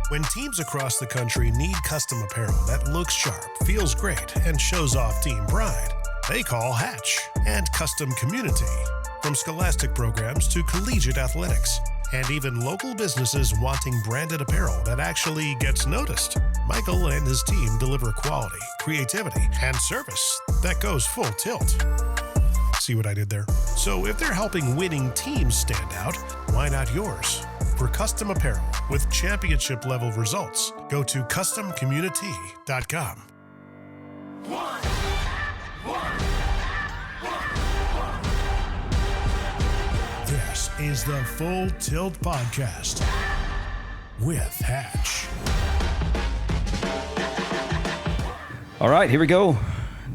When teams across the country need custom apparel that looks sharp, feels great, and shows off team pride, they call Hatch and Custom Community. From scholastic programs to collegiate athletics, and even local businesses wanting branded apparel that actually gets noticed, Michael and his team deliver quality, creativity, and service that goes full tilt. See what I did there? So if they're helping winning teams stand out, why not yours? For custom apparel with championship level results, go to customcommunity.com. This is the Full Tilt Podcast with Hatch. All right, here we go.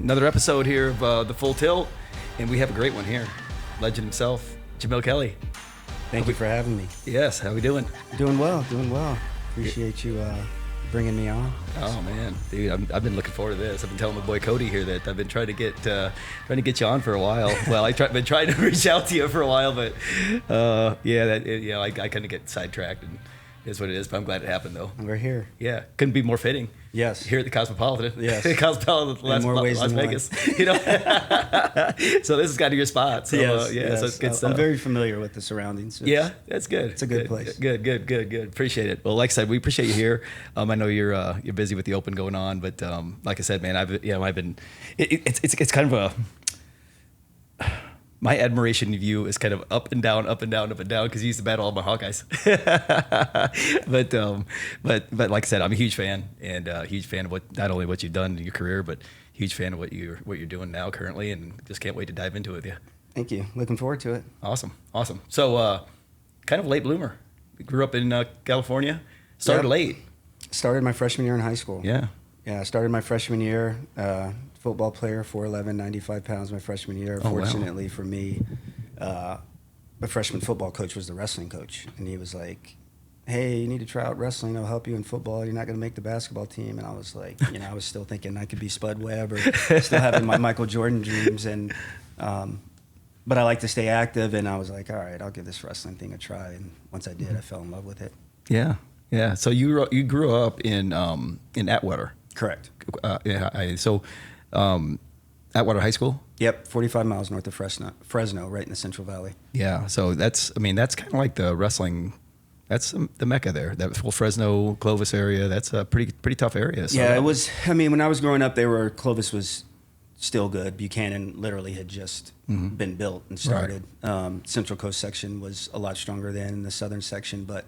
Another episode here of the Full Tilt, and we have a great one here. Legend himself, Jamil Kelly. Thank you for having me. Yes, how we doing? Doing well. Appreciate you bringing me on. Oh man, dude, I've been looking forward to this. I've been telling my boy Cody here that I've been trying to get you on for a while. Well, been trying to reach out to you for a while, but I kind of get sidetracked, and it is what it is. But I'm glad it happened though. We're here. Yeah, couldn't be more fitting. Yes. Here at the Cosmopolitan. Yes. The Cosmopolitan, Las Vegas. You know. So this is kind of your spot. So yes. So it's good stuff. I'm very familiar with the surroundings. Yeah, that's good. It's a good place. Good. Appreciate it. Well, like I said, we appreciate you here. I know you're busy with the Open going on, but like I said, man, I've been. It's kind of my admiration of you is kind of up and down, because you used to battle all my Hawkeyes. but like I said, I'm a huge fan, and a huge fan of not only what you've done in your career, but huge fan of what you're doing now currently, and just can't wait to dive into it with you. Thank you. Looking forward to it. Awesome. So, kind of late bloomer. You grew up in California. Started late. Started my freshman year in high school. Yeah. Yeah, I started my freshman year. Football player, 4'11", 95 pounds my freshman year. Fortunately for me, my freshman football coach was the wrestling coach. And he was like, hey, you need to try out wrestling. I'll help you in football. You're not going to make the basketball team. And I was like, I was still thinking I could be Spud Webb or still having my Michael Jordan dreams. And but I like to stay active. And I was like, all right, I'll give this wrestling thing a try. And once I did, I fell in love with it. Yeah. So you grew up in Atwater. Correct. Atwater High School? Yep, 45 miles north of Fresno, right in the Central Valley. Yeah, so that's kind of like the wrestling, that's the mecca there. That whole Fresno, Clovis area, that's a pretty tough area. So. Yeah, it was, when I was growing up, Clovis was still good. Buchanan literally had just been built and started. Right. Central Coast section was a lot stronger than the southern section, but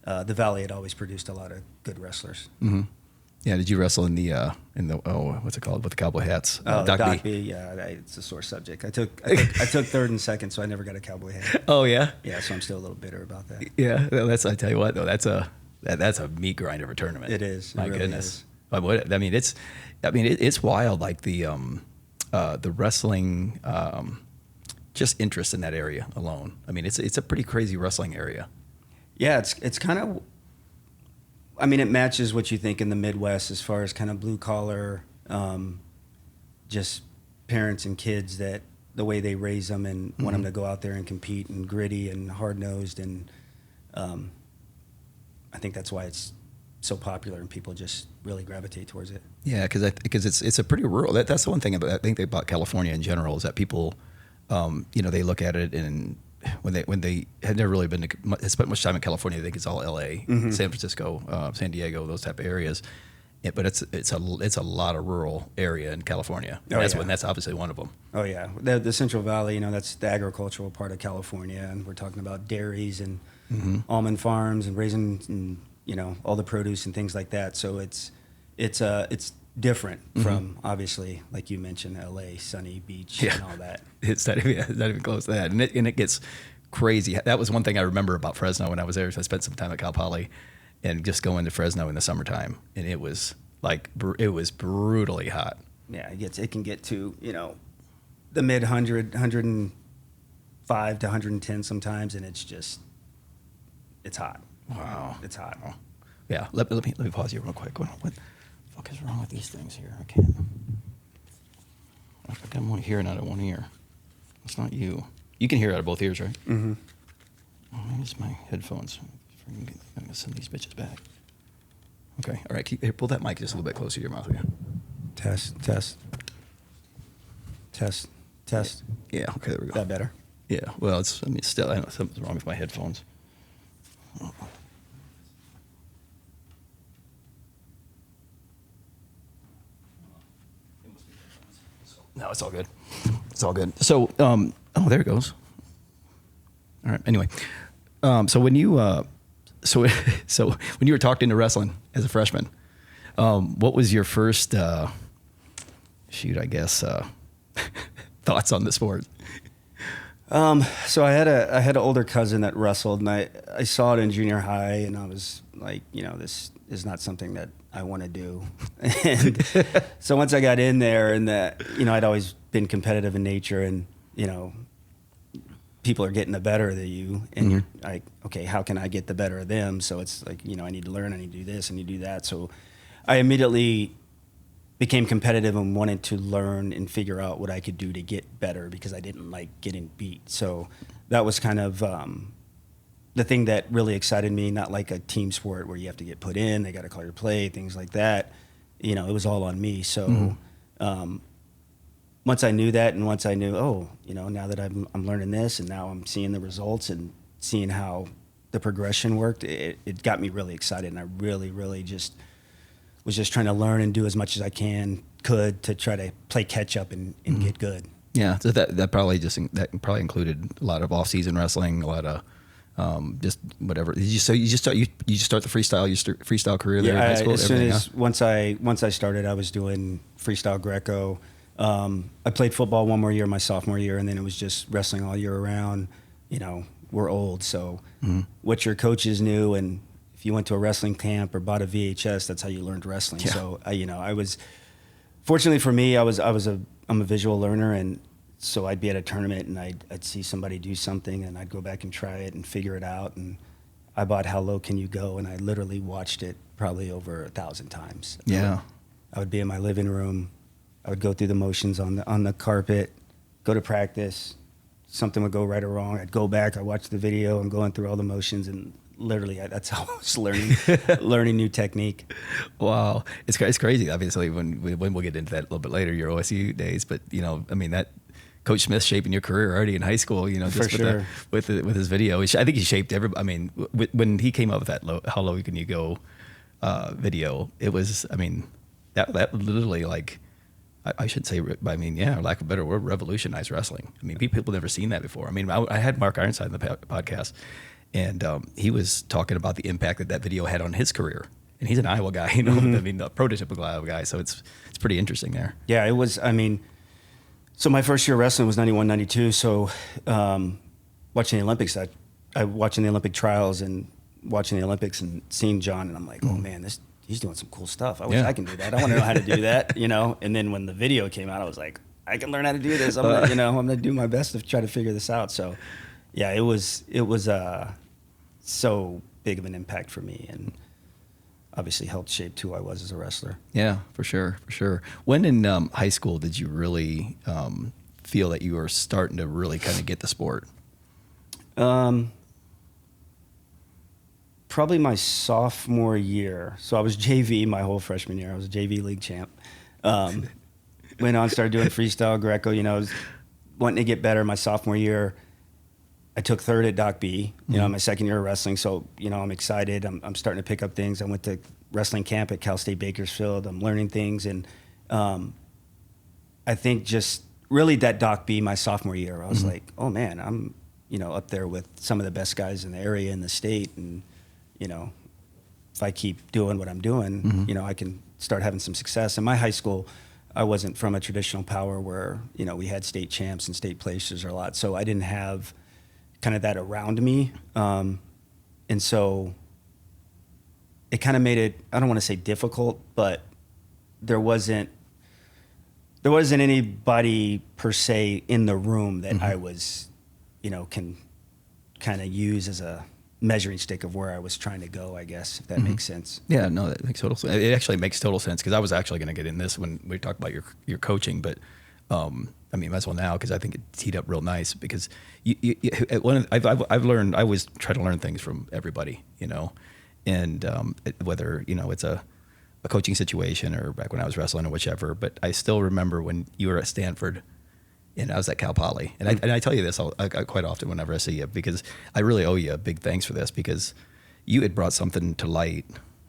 the Valley had always produced a lot of good wrestlers. Mm-hmm. Yeah, did you wrestle in the what's it called, with the cowboy hats? Doc B. Yeah, it's a sore subject. I took third and second, so I never got a cowboy hat. Oh yeah. Yeah, so I'm still a little bitter about that. Yeah, I tell you what though, that's a meat grind of a tournament. It is. My really goodness. Is. It's wild. Like the wrestling, just interest in that area alone. It's a pretty crazy wrestling area. Yeah, it's kind of. It matches what you think in the Midwest as far as kind of blue collar, just parents and kids, that the way they raise them and want them to go out there and compete and gritty and hard nosed, and I think that's why it's so popular and people just really gravitate towards it. Yeah, because it's a pretty rural. That's the one thing about California in general, is that people, they look at it and. When they had never really spent much time in California, I think it's all L.A., San Francisco, San Diego, those type of areas. Yeah, but it's a lot of rural area in California. That's obviously one of them. Oh yeah, the Central Valley, that's the agricultural part of California, and we're talking about dairies and almond farms and raising, all the produce and things like that. So it's different from, obviously, like you mentioned, L.A., sunny beach and all that. It's not even close to that. And it gets crazy. That was one thing I remember about Fresno when I was there. So I spent some time at Cal Poly and just going to Fresno in the summertime. And it was brutally hot. Yeah, it can get to, the mid 105 to 110 sometimes. And it's hot. Wow. It's hot. Oh. Yeah. Let me pause you real quick. What the fuck is wrong with these things here? I can't. I got one here and out of one ear. It's not you. You can hear out of both ears, right? Mm-hmm. Oh, maybe it's my headphones. I'm gonna send these bitches back. Okay. All right. Here, pull that mic just a little bit closer to your mouth again. Test. Yeah. Okay. There we go. That better? Yeah. Well, still, I know something's wrong with my headphones. No, it's all good. It's all good. So, there it goes. All right. Anyway, so when you when you were talked into wrestling as a freshman, what was your first thoughts on the sport? So I had an older cousin that wrestled, and I saw it in junior high, and I was like, this is not something that I want to do. And so once I got in there, and I'd always been competitive in nature, and people are getting the better of you, and you're like, okay, how can I get the better of them? So it's like, I need to learn, I need to do this, I need to do that. So I immediately became competitive and wanted to learn and figure out what I could do to get better, because I didn't like getting beat. So that was kind of the thing that really excited me, not like a team sport where you have to get put in, they got to call your play, things like that. It was all on me. So once I knew that, and once I knew, now that I'm learning this, and now I'm seeing the results and seeing how the progression worked, it got me really excited. And I really, really was just trying to learn and do as much as I could to try to play catch up and get good. Yeah, so that probably included a lot of off-season wrestling, a lot of just whatever. Did you start the freestyle career there in high school? Once I started, I was doing freestyle Greco. I played football one more year, my sophomore year, and then it was just wrestling all year round. We're old, so what your coaches knew, and if you went to a wrestling camp or bought a VHS, that's how you learned wrestling. Yeah. So I was, fortunately for me, I'm a visual learner, and so I'd be at a tournament and I'd see somebody do something, and I'd go back and try it and figure it out. And I bought How Low Can You Go, and I literally watched it probably over 1,000 times. Yeah. I would be in my living room. I would go through the motions on the carpet, go to practice. Something would go right or wrong. I'd go back. I watch the video. I'm going through all the motions, and literally that's how I was learning new technique. Wow, it's crazy. Obviously, when we'll get into that a little bit later, your OSU days. But that Coach Smith shaping your career already in high school. Just for sure. with his video. I think he shaped everybody. When he came up with that How Low Can You Go video, it was. That literally, like, I should say, lack of a better word, revolutionized wrestling. People never seen that before. I had Mark Ironside in the podcast, and he was talking about the impact that video had on his career. And he's an Iowa guy, a prototypical Iowa guy. So it's pretty interesting there. Yeah, it was. So my first year wrestling was 91, 92. So watching the Olympics, I watching the Olympic trials and watching the Olympics and seeing John, and I'm like, oh man, he's doing some cool stuff. I wish I can do that. I want to know how to do that, And then when the video came out, I was like, I can learn how to do this. I'm gonna do my best to try to figure this out. So, yeah, it was so big of an impact for me, and obviously helped shape who I was as a wrestler. Yeah, for sure. When in high school did you really feel that you were starting to really kind of get the sport? Probably my sophomore year. So I was JV my whole freshman year. I was a JV league champ. Went on, started doing freestyle Greco. I was wanting to get better. My sophomore year, I took third at Doc B, my second year of wrestling. So, I'm excited. I'm starting to pick up things. I went to wrestling camp at Cal State Bakersfield. I'm learning things. And I think just really that Doc B my sophomore year, I was like, oh man, I'm, up there with some of the best guys in the area, in the state. And, if I keep doing what I'm doing, I can start having some success. In my high school, I wasn't from a traditional power where, we had state champs and state placers a lot. So I didn't have kind of that around me. And so it kind of made it, I don't want to say difficult, but there wasn't anybody per se in the room that I was, can kind of use as a measuring stick of where I was trying to go, I guess, if that makes sense. Yeah, no, that makes total sense. It actually makes total sense, because I was actually going to get in this when we talked about your coaching, but might as well now, because I think it teed up real nice. Because I've learned, I always try to learn things from everybody, and whether it's a coaching situation or back when I was wrestling or whichever. But I still remember when you were at Stanford and I was at Cal Poly. And I tell you this I quite often whenever I see you, because I really owe you a big thanks for this, because you had brought something to light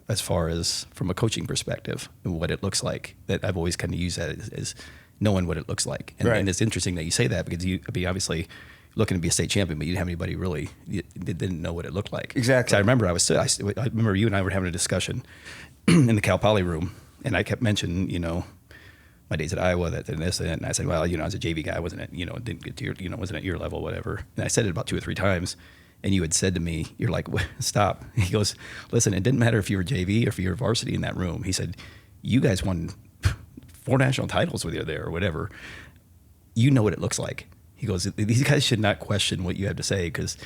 as far as from a coaching perspective and what it looks like, that I've always kind of used that as knowing what it looks like. And, and it's interesting that you say that, because you obviously looking to be a state champion, but you didn't have anybody really that didn't know what it looked like. Exactly. So I remember I remember you and I were having a discussion in the Cal Poly room, and I kept mentioning, my days at Iowa, that and this and that. And I said, well, as a JV guy, I wasn't at, didn't get to your, wasn't at your level, whatever. And I said it about 2 or 3 times, and you had said to me, you're like, stop. He goes, listen, it didn't matter if you were JV or if you were varsity in that room. He said, you guys won 4 national titles with you there or whatever. You know what it looks like. He goes, these guys should not question what you have to say, because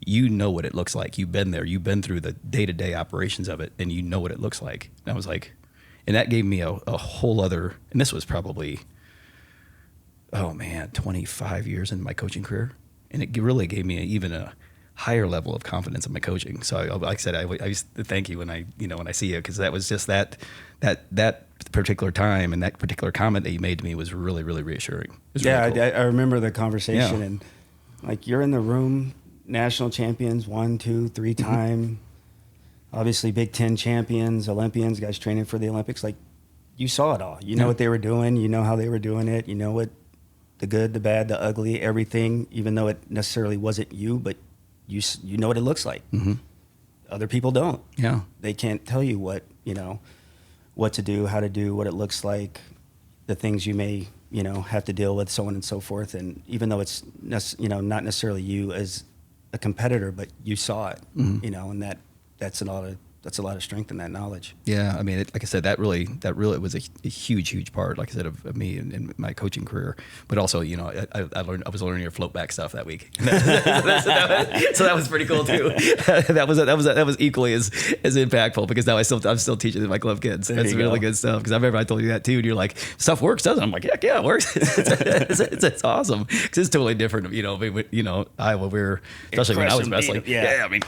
you know what it looks like. You've been there. You've been through the day-to-day operations of it, and you know what it looks like. And I was like, and that gave me a whole other, and this was probably, 25 years into my coaching career. And it really gave me even a higher level of confidence in my coaching. So like I said, I used to thank you when I see you, because that was just that particular time, and that particular comment that you made to me was really, really reassuring. Yeah, really cool. I remember the conversation, and like, you're in the room, national champions 1, 2, 3 time, obviously Big Ten champions, Olympians, guys training for the Olympics. Like, you saw it all. You know what they were doing. You know how they were doing it. You know what, the good, the bad, the ugly, everything. Even though it necessarily wasn't you, but you know what it looks like. Mm-hmm. Other people don't. Yeah, they can't tell you what to do, how to do, what it looks like, the things you may have to deal with, so on and so forth. And even though it's not necessarily you as a competitor, but you saw it, and that's a lot of strength in that knowledge. Yeah, I mean, like I said, that really was a huge part, like I said, of me in my coaching career. But also, I was learning your float back stuff that week, so that was pretty cool too. that was equally as impactful, because now I'm still teaching my club kids. That's really good stuff, because I remember I told you that too, and you're like, stuff works, doesn't it? I'm like, yeah, it works. it's awesome, because it's totally different. Iowa, especially when I was wrestling. I mean,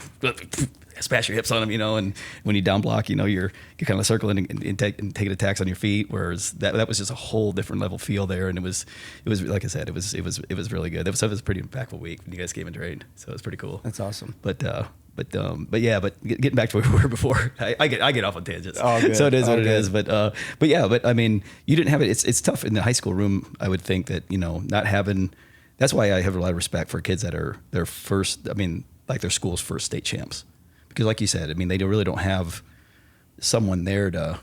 smash your hips on them, and when you down block, you're kind of circling and taking attacks on your feet. Whereas that was just a whole different level feel there, and it was like I said, it was really good. That was a pretty impactful week when you guys came and trained, so it was pretty cool. That's awesome. But getting back to where we were before, I get off on tangents. Oh, good. So it is what it is. But I mean, you didn't have it. It's tough in the high school room. I would think that not having. That's why I have a lot of respect for kids that are their first. I mean, like their school's first state champs. Because like you said, I mean, they really don't have someone there to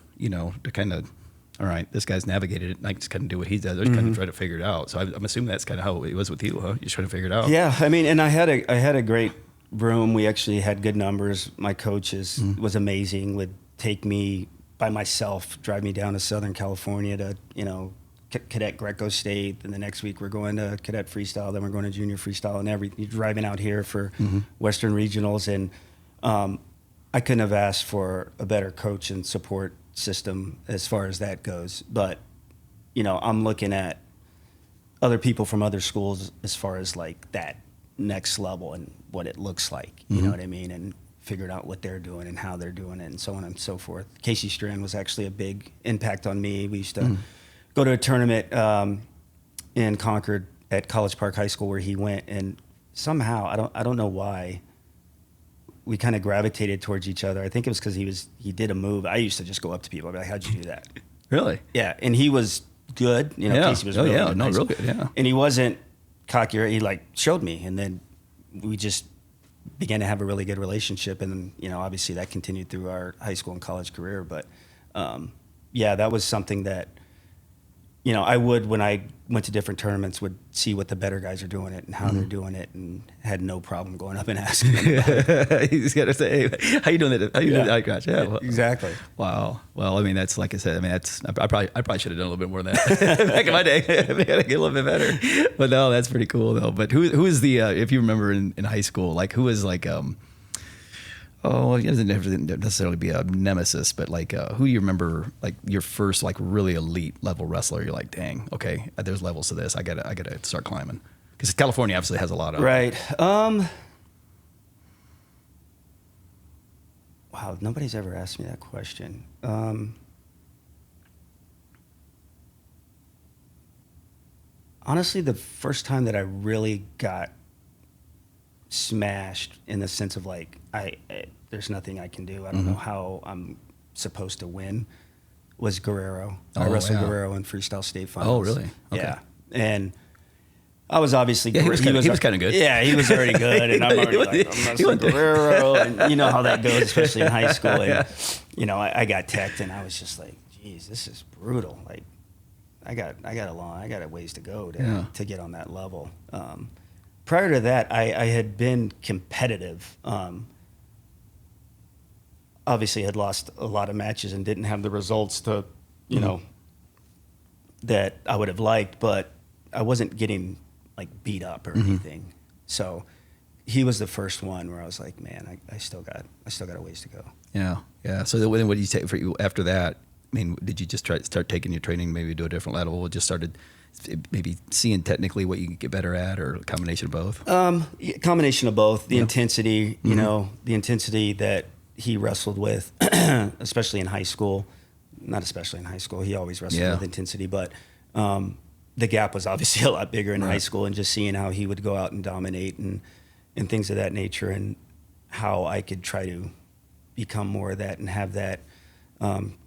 kind of, all right, this guy's navigated it, and I just kind of do what he does. I just kind of try to figure it out. So I'm assuming that's kind of how it was with you, huh? You just trying to figure it out. Yeah, I mean, and I had a great room. We actually had good numbers. My coach was amazing. Would take me by myself, drive me down to Southern California to Cadet Greco State, and the next week we're going to Cadet Freestyle. Then we're going to Junior Freestyle, and you're driving out here for Western Regionals. And I couldn't have asked for a better coach and support system as far as that goes. But, I'm looking at other people from other schools as far as like that next level and what it looks like, you know what I mean? And figuring out what they're doing and how they're doing it and so on and so forth. Casey Strand was actually a big impact on me. We used to go to a tournament in Concord at College Park High School where he went, and somehow, I don't know why, we kind of gravitated towards each other. I think it was because he did a move. I used to just go up to people. I'd be like, how'd you do that? Really? Yeah. And he was good. Casey was really good. Real good, yeah. And he wasn't cocky. He showed me. And then we just began to have a really good relationship. And then, obviously that continued through our high school and college career. But that was something that, I would, when I went to different tournaments, would see what the better guys are doing it and how they're doing it, and had no problem going up and asking them about it. You just got to say, hey, how you doing that? How you doing that? Gosh, yeah. Well, exactly. Wow. Well, I mean, that's like I said. I mean, I probably should have done a little bit more than that back in my day. I got to get a little bit better. But no, that's pretty cool though. But who is the if you remember in high school, like who was like it doesn't necessarily be a nemesis, but like who do you remember, like your first like really elite level wrestler? You're like, dang, okay, there's levels to this. I gotta start climbing, because California obviously has a lot of right. Wow, nobody's ever asked me that question. Honestly, the first time that I really got smashed in the sense of like, there's nothing I can do. I don't know how I'm supposed to win was Guerrero. I wrestled Guerrero in freestyle state finals. Oh, really? Okay. Yeah. And I was obviously, he was kind of good. Yeah, he was already good. And I'm already like, I'm wrestling Guerrero. And you know how that goes, especially in high school. And, you know, I got teched and I was just like, geez, this is brutal. Like, I got a ways to go to get on that level. Prior to that, I had been competitive. Obviously, had lost a lot of matches and didn't have the results to, you know, that I would have liked, but I wasn't getting like beat up or anything. So he was the first one where I was like, man, I still got a ways to go. Yeah. Yeah. So then what did you take for you after that? I mean, did you just start taking your training maybe to a different level? Or just started maybe seeing technically what you could get better at, or a combination of both? Combination of both. The intensity, you know, the intensity that he wrestled with, especially in high school. Not especially in high school. He always wrestled with intensity, but the gap was obviously a lot bigger in high school, and just seeing how he would go out and dominate and things of that nature, and how I could try to become more of that and have that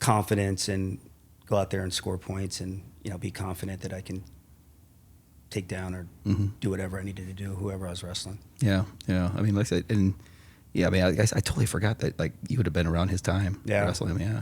confidence and go out there and score points and, you know, be confident that I can take down or do whatever I needed to do, whoever I was wrestling. Yeah. Yeah. I mean, like I said, and I mean, I totally forgot that, like, you would have been around his time wrestling him. Yeah.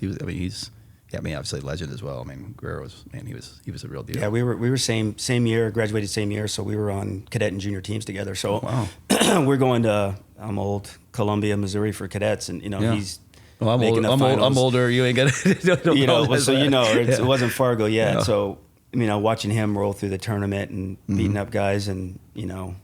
He's obviously a legend as well. I mean, Guerrero he was a real deal. Yeah. We were same year, graduated same year. So we were on cadet and junior teams together. So we're going to, I'm old, Columbia, Missouri for cadets. And, you know, he's, well, I'm older. You ain't got to. You know, so you know, it wasn't Fargo yet. Yeah. So, you know, watching him roll through the tournament and beating up guys, and, you know,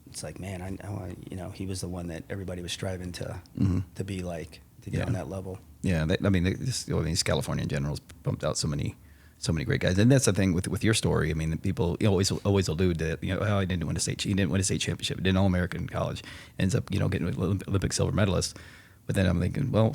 it's like, man, I you know, he was the one that everybody was striving to be like, to get on that level. Yeah, East California in general has pumped out so many great guys, and that's the thing with your story. I mean, people always allude that, you know, oh, he didn't win a state championship, did an All-American in college, ends up, you know, getting an Olympic silver medalist. But then I'm thinking, well,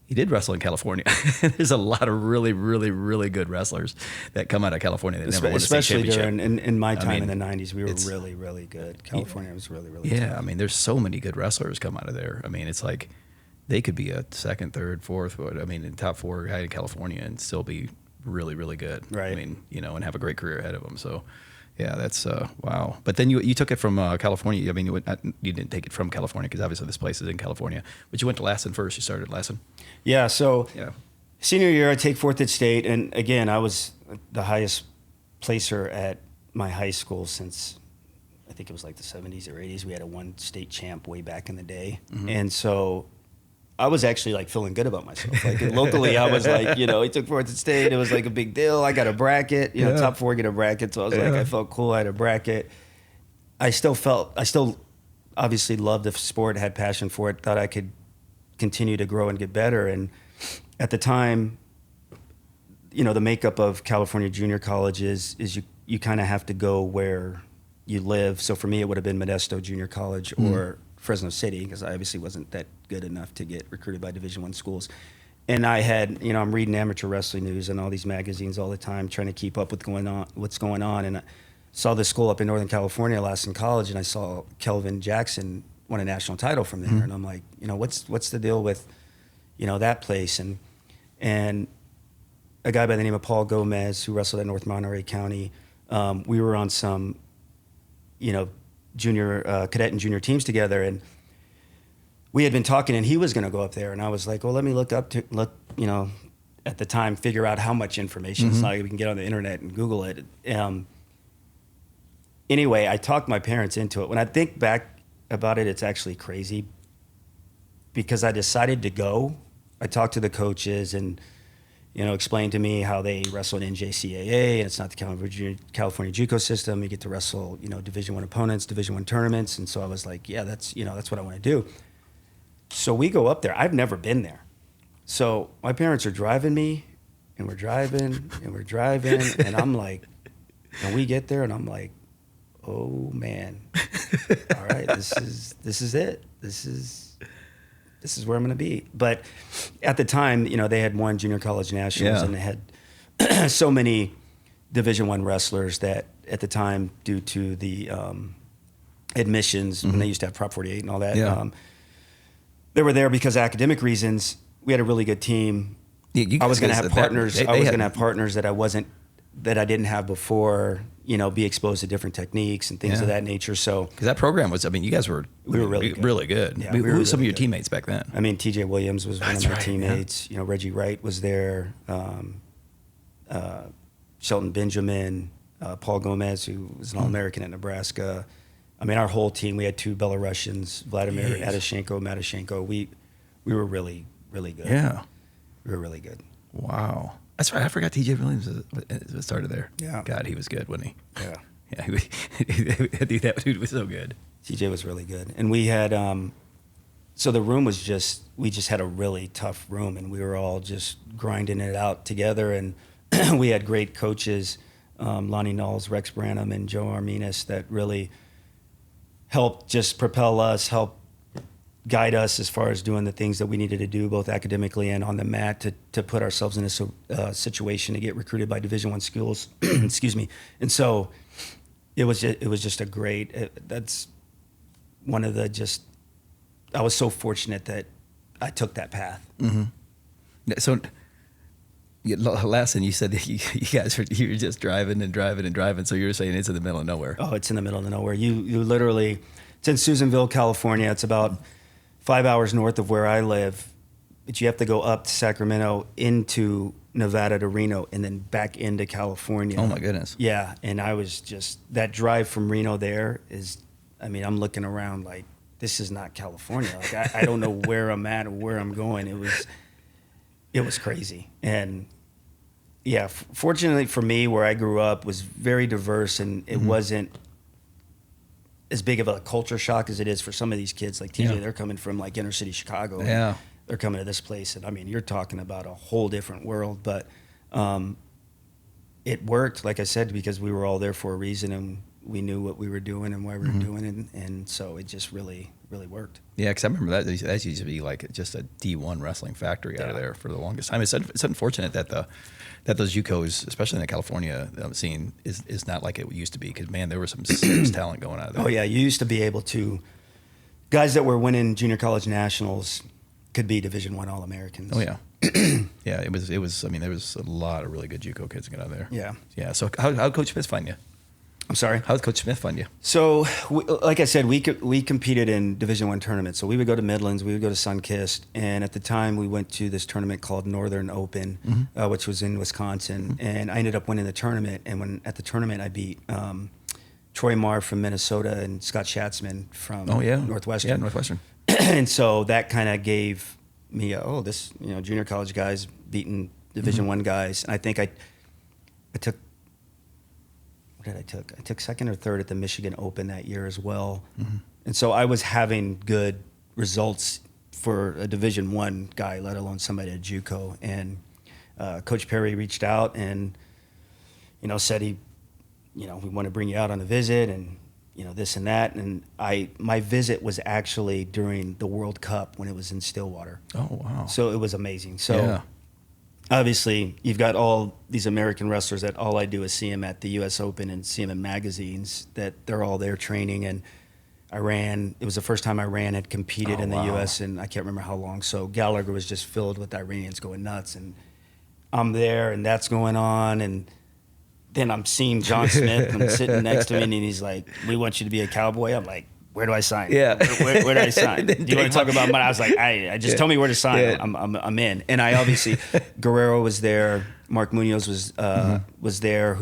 he did wrestle in California. There's a lot of really, really, really good wrestlers that come out of California that never won a state championship. Especially in my time in the 90s, we were really, really good. California was really, really good. Yeah, I mean, there's so many good wrestlers come out of there. I mean, it's like they could be a second, third, fourth, I mean, the top four guy in California and still be really, really good. Right. I mean, you know, and have a great career ahead of them. So, yeah, that's wow. But then you took it from California. I mean, you didn't take it from California because obviously this place is in California. But you went to Lassen first. You started at Lassen. Yeah. So senior year, I take fourth at state, and again, I was the highest placer at my high school since I think it was like the 70s or 80s. We had a one state champ way back in the day, and so I was actually like feeling good about myself. Like locally, I was like, you know, he took fourth at state. It was like a big deal. I got a bracket, you know, top four get a bracket. So I was like, I felt cool. I had a bracket. I still obviously loved the sport, had passion for it, thought I could continue to grow and get better. And at the time, you know, the makeup of California junior colleges is you kind of have to go where you live. So for me, it would have been Modesto Junior College or Fresno City, because I obviously wasn't that good enough to get recruited by Division I schools. And I had, you know, I'm reading amateur wrestling news and all these magazines all the time, trying to keep up with what's going on. And I saw this school up in Northern California, Lassen College, and I saw Kelvin Jackson won a national title from there. And I'm like, you know, what's the deal with, you know, that place? And a guy by the name of Paul Gomez, who wrestled at North Monterey County, we were on some, you know, junior cadet and junior teams together, and we had been talking, and he was going to go up there, and I was like, well, let me look, you know, at the time, figure out how much information it's not like we can get on the internet and Google it. Anyway, I talked my parents into it. When I think back about it, it's actually crazy, because I decided to go. I talked to the coaches and, you know, explained to me how they wrestle in NJCAA, and it's not the California JUCO system. You get to wrestle, you know, Division I opponents, Division I tournaments. And so I was like, yeah, that's what I want to do. So we go up there. I've never been there. So my parents are driving me, and we're driving, and I'm like, and we get there, and I'm like, oh man, all right, this is it. This this is where I'm going to be. But at the time, they had won junior college nationals, and they had so many Division I wrestlers that at the time, due to the admissions, when they used to have Prop 48 and all that, they were there because of academic reasons. We had a really good team. I was going to have partners. I was going to have partners that I didn't have before. Be exposed to different techniques and things of that nature. So, because that program was, you guys were really good. Yeah, who were some of your good. teammates back then? TJ Williams was one of my teammates. Yeah. Reggie Wright was there. Shelton Benjamin, Paul Gomez, who was an All-American at Nebraska. Our whole team. We had 2 Belarusians, Vladimir Matyshenko. We were really, really good. Yeah, we were really good. Wow. That's right. I forgot TJ Williams started there. Yeah. God, he was good, wasn't he? Yeah. Yeah, that dude was so good. TJ was really good. And we had, so the room was we just had a really tough room, and we were all just grinding it out together. And we had great coaches, Lonnie Knowles, Rex Branham, and Joe Arminas, that really helped just propel us, help guide us as far as doing the things that we needed to do, both academically and on the mat, to put ourselves in a situation to get recruited by Division I schools. Excuse me. And so it was just a great. That's one of the just. I was so fortunate that I took that path. Mm-hmm. So, Lassen, you said that you guys were just driving and driving and driving. So you were saying it's in the middle of nowhere. Oh, it's in the middle of nowhere. You literally, it's in Susanville, California. It's about 5 hours north of where I live, but you have to go up to Sacramento, into Nevada to Reno, and then back into California. Oh my goodness. Yeah, and I was just, that drive from Reno there is, I'm looking around like, this is not California. Like I don't know where I'm at or where I'm going. It was crazy. And yeah, fortunately for me, where I grew up was very diverse, and it wasn't as big of a culture shock as it is for some of these kids. Like TJ, they're coming from like inner city Chicago. Yeah. They're coming to this place, and you're talking about a whole different world. But it worked, like I said, because we were all there for a reason, and we knew what we were doing and why we were doing it, and so it just really, really worked. Yeah, because I remember that used to be like just a D1 wrestling factory out of there for the longest time. It's unfortunate that those JUCOs, especially in the California scene, is not like it used to be. Because man, there was some serious talent going out of there. Oh yeah, you used to be able to, guys that were winning junior college nationals could be Division I All-Americans. Oh yeah. Yeah, it was. There was a lot of really good JUCO kids getting out of there. Yeah. Yeah. So how Coach Smith find you? I'm sorry? How did Coach Smith find you? So, like I said, we competed in Division I tournaments. So we would go to Midlands, we would go to Sunkist, and at the time we went to this tournament called Northern Open, which was in Wisconsin, and I ended up winning the tournament. And at the tournament, I beat Troy Marr from Minnesota and Scott Schatzman from Northwestern. Yeah, Northwestern. And so that kind of gave me, this junior college guys beating Division I guys. And I think I took. I took second or third at the Michigan Open that year as well. And so I was having good results for a Division I guy, let alone somebody at JUCO. And Coach Perry reached out and said we want to bring you out on a visit, and this and that. And my visit was actually during the World Cup when it was in Stillwater. Oh wow. So it was amazing. So obviously, you've got all these American wrestlers that all I do is see them at the U.S. Open and see them in magazines, that they're all there training. And it was the first time Iran had competed in the U.S. and I can't remember how long. So Gallagher was just filled with Iranians going nuts. And I'm there, and that's going on. And then I'm seeing John Smith, and I'm sitting next to me, and he's like, "We want you to be a Cowboy." I'm like, where do I sign? Yeah. Where do I sign? Do you want to talk about money? I was like, I just tell me where to sign. Yeah. I'm in. And I obviously, Guerrero was there. Mark Munoz was there,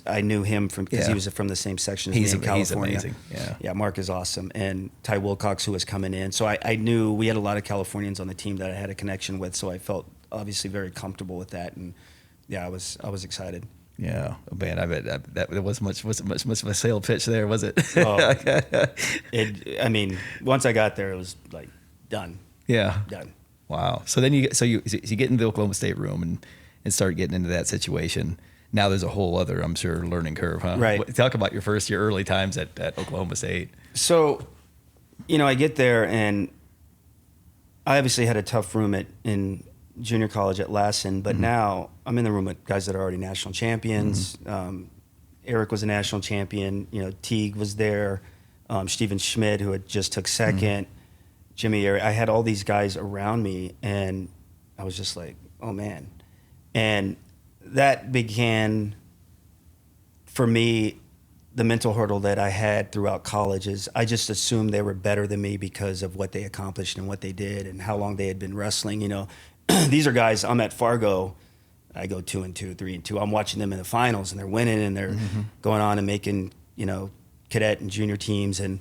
I knew him because he was from the same section as me in California. He's amazing. Yeah, Mark is awesome. And Ty Wilcox, who was coming in. So I knew we had a lot of Californians on the team that I had a connection with. So I felt obviously very comfortable with that. And yeah, I was excited. Yeah, man, I bet that wasn't much of a sale pitch there, was it? Once I got there, it was like done. Yeah, done. Wow. So then you get into the Oklahoma State room and start getting into that situation. Now there's a whole other, I'm sure, learning curve, huh? Right. Talk about your early times at Oklahoma State. So, I get there, and I obviously had a tough room in junior college at Lassen, but now I'm in the room with guys that are already national champions. Eric was a national champion. Teague was there. Stephen Schmidt, who had just took second. Jimmy, I had all these guys around me, and I was just like, oh, man. And that began, for me, the mental hurdle that I had throughout college is I just assumed they were better than me because of what they accomplished and what they did and how long they had been wrestling. These are guys, I'm at Fargo, I go 2-2, 3-2. I'm watching them in the finals, and they're winning, and they're going on and making, cadet and junior teams. And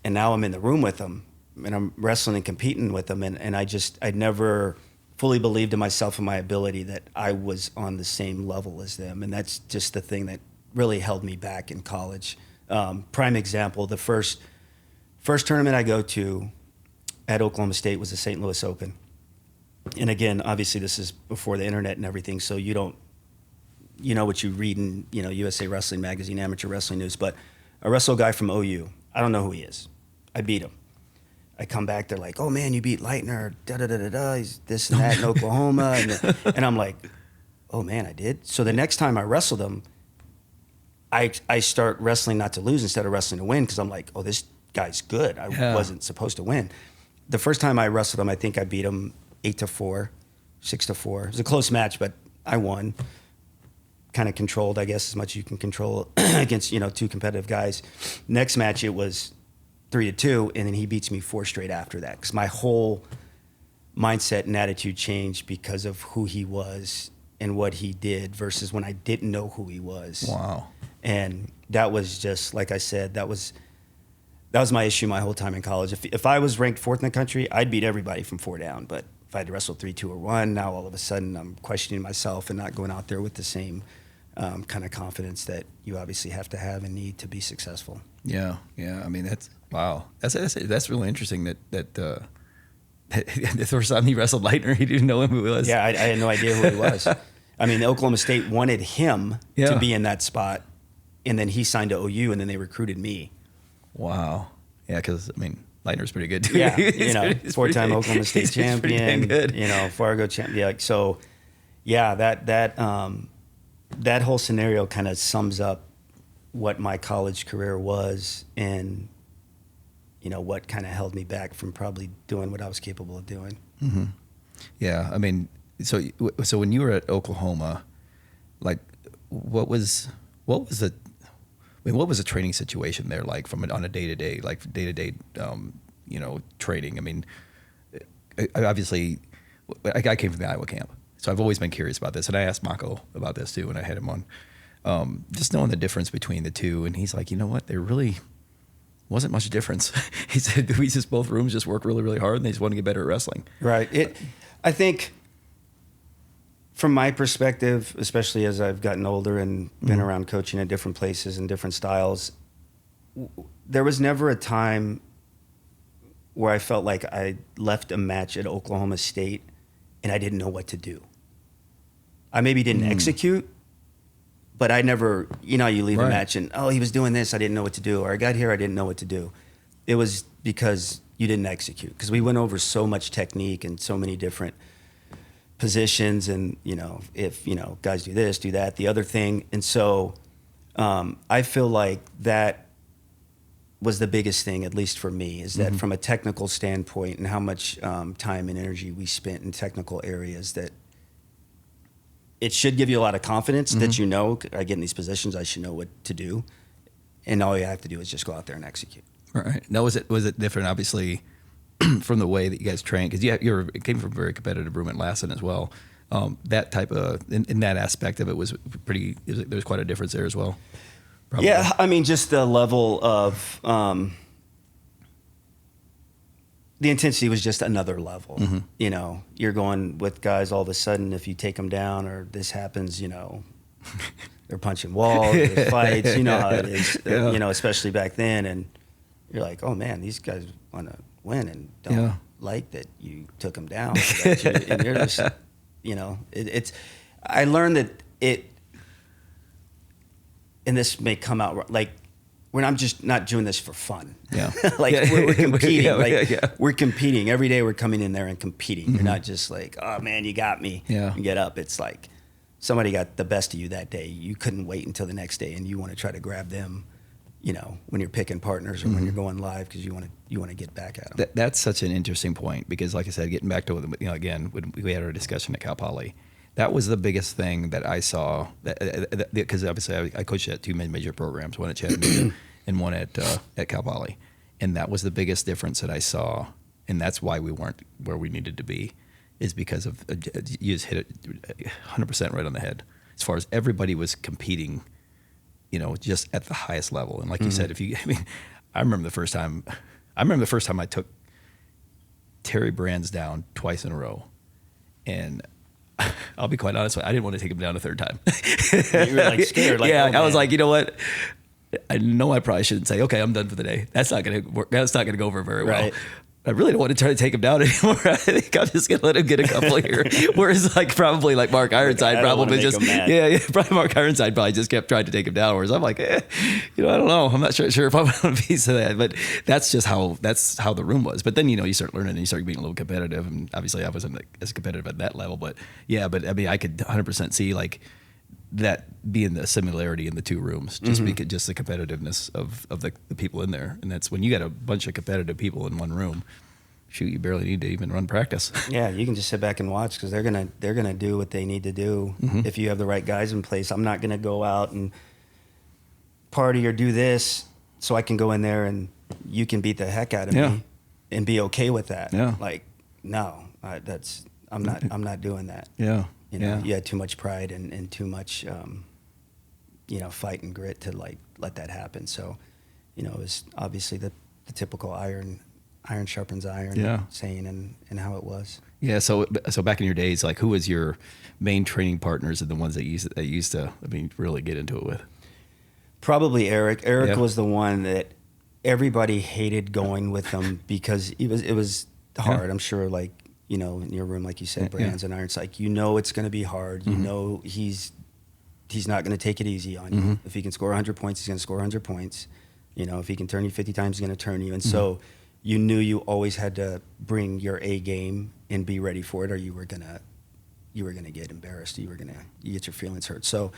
now I'm in the room with them, and I'm wrestling and competing with them. And I never fully believed in myself and my ability that I was on the same level as them. And that's just the thing that really held me back in college. Prime example, the first tournament I go to at Oklahoma State was the St. Louis Open. And again, obviously this is before the internet and everything, so you know what you read in, USA Wrestling Magazine, Amateur Wrestling News, but I wrestle a guy from OU. I don't know who he is. I beat him. I come back, they're like, oh man, you beat Lightner, da-da-da-da-da, he's this and that in Oklahoma. And I'm like, oh man, I did? So the next time I wrestled him, I start wrestling not to lose instead of wrestling to win, because I'm like, oh, this guy's good. I wasn't supposed to win. The first time I wrestled him, I think I beat him 8-4, 6-4. It was a close match, but I won. Kind of controlled, I guess, as much as you can control against, two competitive guys. Next match, it was 3-2, and then he beats me 4 straight after that, because my whole mindset and attitude changed because of who he was and what he did versus when I didn't know who he was. Wow. And that was just, like I said, that was my issue my whole time in college. If I was ranked 4th in the country, I'd beat everybody from 4 down. But if I had to wrestle 3, 2, or 1, now all of a sudden I'm questioning myself and not going out there with the same kind of confidence that you obviously have to have and need to be successful. Yeah. I mean, that's wow. That's really interesting. That the first time he wrestled Lightner, he didn't know who he was. Yeah, I had no idea who he was. I mean, Oklahoma State wanted him to be in that spot, and then he signed to OU, and then they recruited me. Wow. Yeah, because I mean, Lightner's pretty good too. Yeah, 4-time Oklahoma State champion. Good. Fargo champion. Yeah, so, yeah, that whole scenario kind of sums up what my college career was, and what kind of held me back from probably doing what I was capable of doing. Mm-hmm. Yeah, I mean, so when you were at Oklahoma, like, what was the training situation there like on a day-to-day training? I mean, I came from the Iowa camp, so I've always been curious about this, and I asked Mako about this too when I had him on, just knowing the difference between the two. And he's like, you know what, there really wasn't much difference. He said both rooms just work really, really hard, and they just want to get better at wrestling. Right. I think, from my perspective, especially as I've gotten older and been around coaching at different places and different styles, there was never a time where I felt like I left a match at Oklahoma State and I didn't know what to do. I maybe didn't execute, but I never, you leave a match and, oh, he was doing this, I didn't know what to do. Or I got here, I didn't know what to do. It was because you didn't execute. Because we went over so much technique and so many different positions, and if guys do this, do that, the other thing. And so I feel like that was the biggest thing, at least for me, is that from a technical standpoint and how much time and energy we spent in technical areas, that it should give you a lot of confidence that I get in these positions, I should know what to do, and all you have to do is just go out there and execute. Right. Now, was it different, obviously, from the way that you guys train? Because you came from a very competitive room at Lassen as well. That type of, in that aspect of it was pretty, there was quite a difference there as well. Probably. Yeah, I mean, just the level of, the intensity was just another level. You're going with guys, all of a sudden, if you take them down or this happens, they're punching walls, there's fights, how it is, especially back then. And you're like, oh man, these guys want to win and don't like that you took them down. And you're just, it's, I learned that and this may come out like when I'm just not doing this for fun. Yeah. Like we're competing. Yeah. We're competing. Every day we're coming in there and competing. You're not just like, oh man, you got me. Yeah. And get up. It's like somebody got the best of you that day. You couldn't wait until the next day and you want to try to grab them, when you're picking partners or when you're going live because you want to get back at them. That's such an interesting point because, like I said, getting back to again when we had our discussion at Cal Poly, that was the biggest thing that I saw. Because obviously I coached at 2 major programs, one at Chattanooga and one at Cal Poly, and that was the biggest difference that I saw, and that's why we weren't where we needed to be, is because of you just hit it 100% right on the head. As far as everybody was competing, just at the highest level, and like you said, I remember the first time I took Terry Brands down twice in a row, and I'll be quite honest, I didn't want to take him down a third time. You were like scared. Like, yeah, oh, I was like, you know what? I know I probably shouldn't say, okay, I'm done for the day. That's not going to work. That's not going to go over very well. Right. I really don't want to try to take him down anymore. I think I'm just going to let him get a couple here. Whereas probably Mark Ironside probably just, probably Mark Ironside probably just kept trying to take him down. Whereas I'm like, I don't know. I'm not sure if I want a piece of that, but that's how the room was. But then, you start learning and you start being a little competitive. And obviously I wasn't as competitive at that level, but I could 100% see that being the similarity in the two rooms, just just the competitiveness of the people in there. And that's when you got a bunch of competitive people in one room, shoot, you barely need to even run practice. Yeah, you can just sit back and watch because they're gonna do what they need to do if you have the right guys in place. I'm not gonna go out and party or do this so I can go in there and you can beat the heck out of me and be okay with that. Yeah. Like, no, I'm not doing that. Yeah. You had too much pride and too much, fight and grit to let that happen. So, it was obviously the typical iron sharpens iron saying and how it was. Yeah. So back in your days, who was your main training partners and the ones that you used to really get into it with? Probably Eric. Eric was the one that everybody hated going with him because it was hard. I'm sure in your room, like you said, Brands and Irons, it's going to be hard. He's not going to take it easy on you. If he can score 100 points, he's going to score 100 points. If he can turn you 50 times, he's going to turn you. And so you knew you always had to bring your A game and be ready for it, or you were going to get embarrassed. You get your feelings hurt. So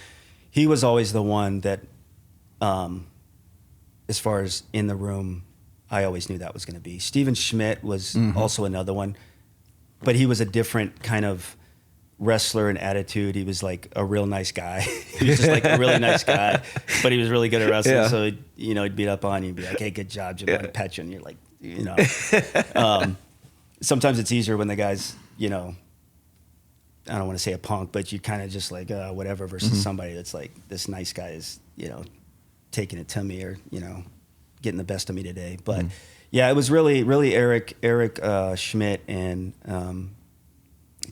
he was always the one that, as far as in the room, I always knew that was going to be. Stephen Schmidt was also another one. But he was a different kind of wrestler and attitude. He was like a real nice guy. He was just like a really nice guy, but he was really good at wrestling. Yeah. So, he'd beat up on you and be like, hey, good job, Jamil. Yeah. Pet you. And you're like, sometimes it's easier when the guy's, I don't want to say a punk, but you kind of just like, whatever, versus somebody that's like, this nice guy is, taking it to me or, getting the best of me today. But yeah, it was really, really Eric Schmidt and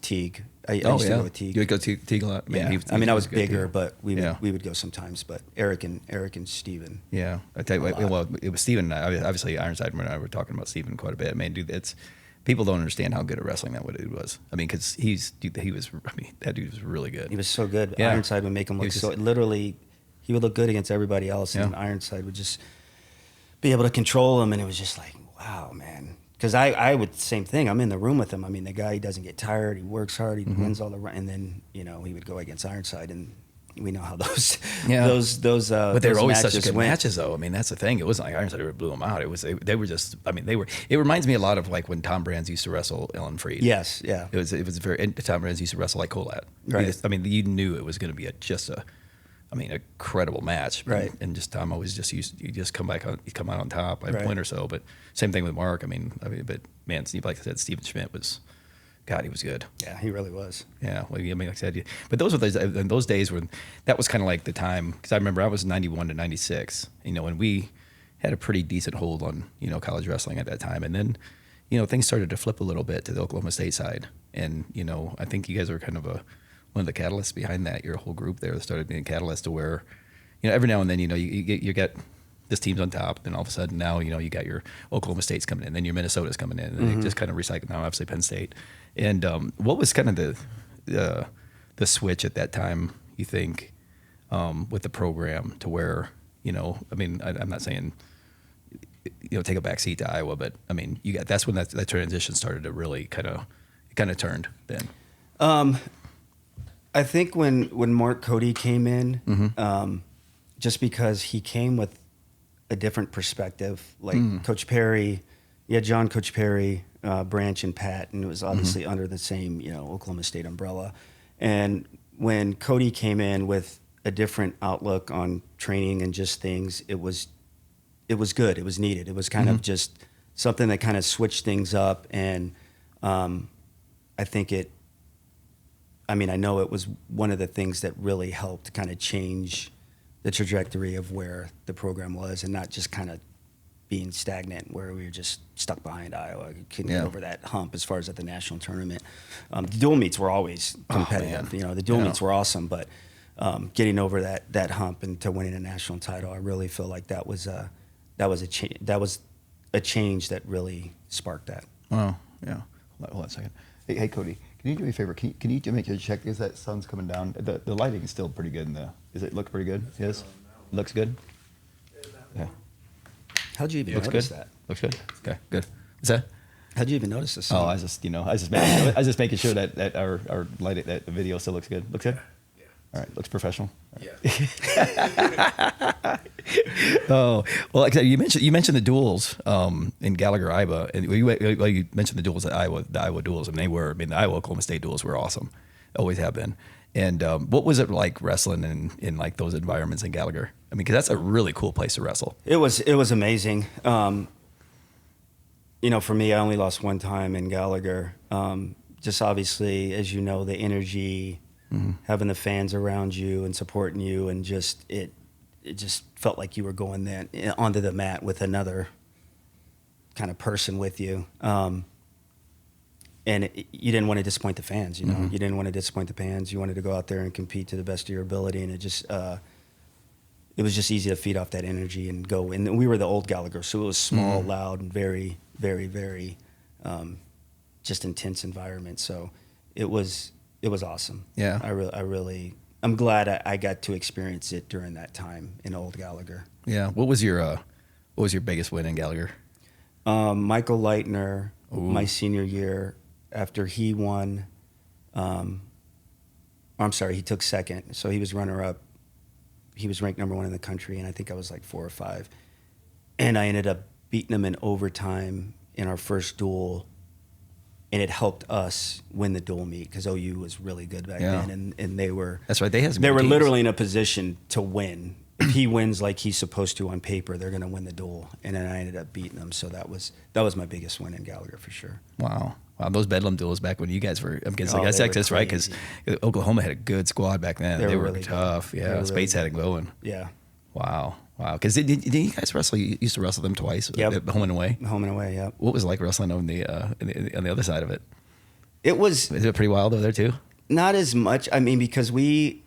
Teague. I used to go with Teague. You would go to Teague a lot? I was bigger, but we would go sometimes. But Eric and Stephen. Yeah, I tell you what, it was Stephen. Obviously, Ironside and I were talking about Stephen quite a bit. Dude, people don't understand how good at wrestling that dude was. Because that dude was really good. He was so good. Yeah. Ironside would make him look literally, he would look good against everybody else, and Ironside would just be able to control him, and it was just like, wow, man. Because I would, same thing. I'm in the room with him. The guy, he doesn't get tired. He works hard. He wins all the run. And then, he would go against Ironside, and we know how those but they were always such good went. matches, though. That's the thing. It wasn't like Ironside blew them out. It was they were just. It reminds me a lot of when Tom Brands used to wrestle Ellen Freed. Yes, yeah. It was very. And Tom Brands used to wrestle like Colet. Right. You knew it was going to be a credible match. Right. And just Tom always just come out on top by a point or so. But same thing with Mark. But man, like I said, Stephen Schmidt was, God, he was good. Yeah, he really was. Yeah. Well, like I said, but those were those days when that was kind of like the time, because I remember I was 91 to 96, and we had a pretty decent hold on, college wrestling at that time. And then, things started to flip a little bit to the Oklahoma State side. And, I think you guys were kind of one of the catalysts behind that. Your whole group there started being a catalyst to where, every now and then, you get this team's on top, then all of a sudden now, you got your Oklahoma State's coming in, then your Minnesota's coming in, and they just kind of recycle now, obviously Penn State. And what was kind of the switch at that time, you think, with the program to where, You know, I mean, I'm not saying, you know, take a back seat to Iowa, but I mean, that's when that transition started to really kind of turned then. I think when Mark Cody came in, Mm-hmm. Just because he came with a different perspective, like Coach Perry, you had John, Coach Perry, Branch, and Pat, and it was obviously under the same, you know, Oklahoma State umbrella. And when Cody came in with a different outlook on training and just things, it was good. It was needed. It was kind of just something that kind of switched things up. And I think I know it was one of the things that really helped kind of change the trajectory of where the program was, and not just kind of being stagnant where we were just stuck behind Iowa. Couldn't get over that hump as far as at the national tournament. The dual meets were always competitive. You know, the dual meets were awesome, but getting over that hump and to winning a national title, I really feel like that was a change that really sparked that. Wow. Yeah. Hold on a second. Hey, Cody, can you do me a favor? Can you make a check because that sun's coming down? The lighting is still pretty good. Does it look pretty good? Yes. Looks good. Yeah. How'd you even Looks notice good. that? Looks good. Okay. Good. What's that? How'd you even notice this? Oh, I was just making sure that our light, that the video still looks good. Looks good. Yeah. All right. Looks professional. Yeah. Oh, well, like I said, you mentioned the duels in Gallagher, Iowa, and you mentioned the duels at Iowa, the Iowa duels, and the Iowa Oklahoma State duels were awesome, always have been. And what was it like wrestling in like those environments in Gallagher? I mean, because that's a really cool place to wrestle. It was amazing. You know, for me, I only lost one time in Gallagher. Just obviously, as you know, the energy, having the fans around you and supporting you, and just it just felt like you were going then onto the mat with another kind of person with you. And you didn't want to disappoint the fans, you know. You didn't want to disappoint the fans. You wanted to go out there and compete to the best of your ability, and it was just easy to feed off that energy and go. And we were the old Gallagher, so it was small, loud, and very, very, very just intense environment. So it was awesome. Yeah, I'm glad I got to experience it during that time in old Gallagher. Yeah. What was your biggest win in Gallagher? Michael Lightner, my senior year, after he won. I'm sorry, he took second, so he was runner-up. He was ranked number 1 in the country, and I think I was like 4 or 5. And I ended up beating him in overtime in our first duel, and it helped us win the dual meet because OU was really good back then, and they were. That's right. They were literally in a position to win. If he wins like he's supposed to on paper, they're going to win the duel. And then I ended up beating them, so that was my biggest win in Gallagher for sure. Wow, those Bedlam duels back when you guys were against Oh, like they were Texas, right? Because crazy. Oklahoma had a good squad back then. They were really tough. good. Yeah, They were Spates really had it going. Yeah. Wow. Because did you guys wrestle? You used to wrestle them twice, Yep. home and away. Home and away, yeah. What was it like wrestling on the other side of it? It was Is it pretty wild over there too? not as much. I mean, because we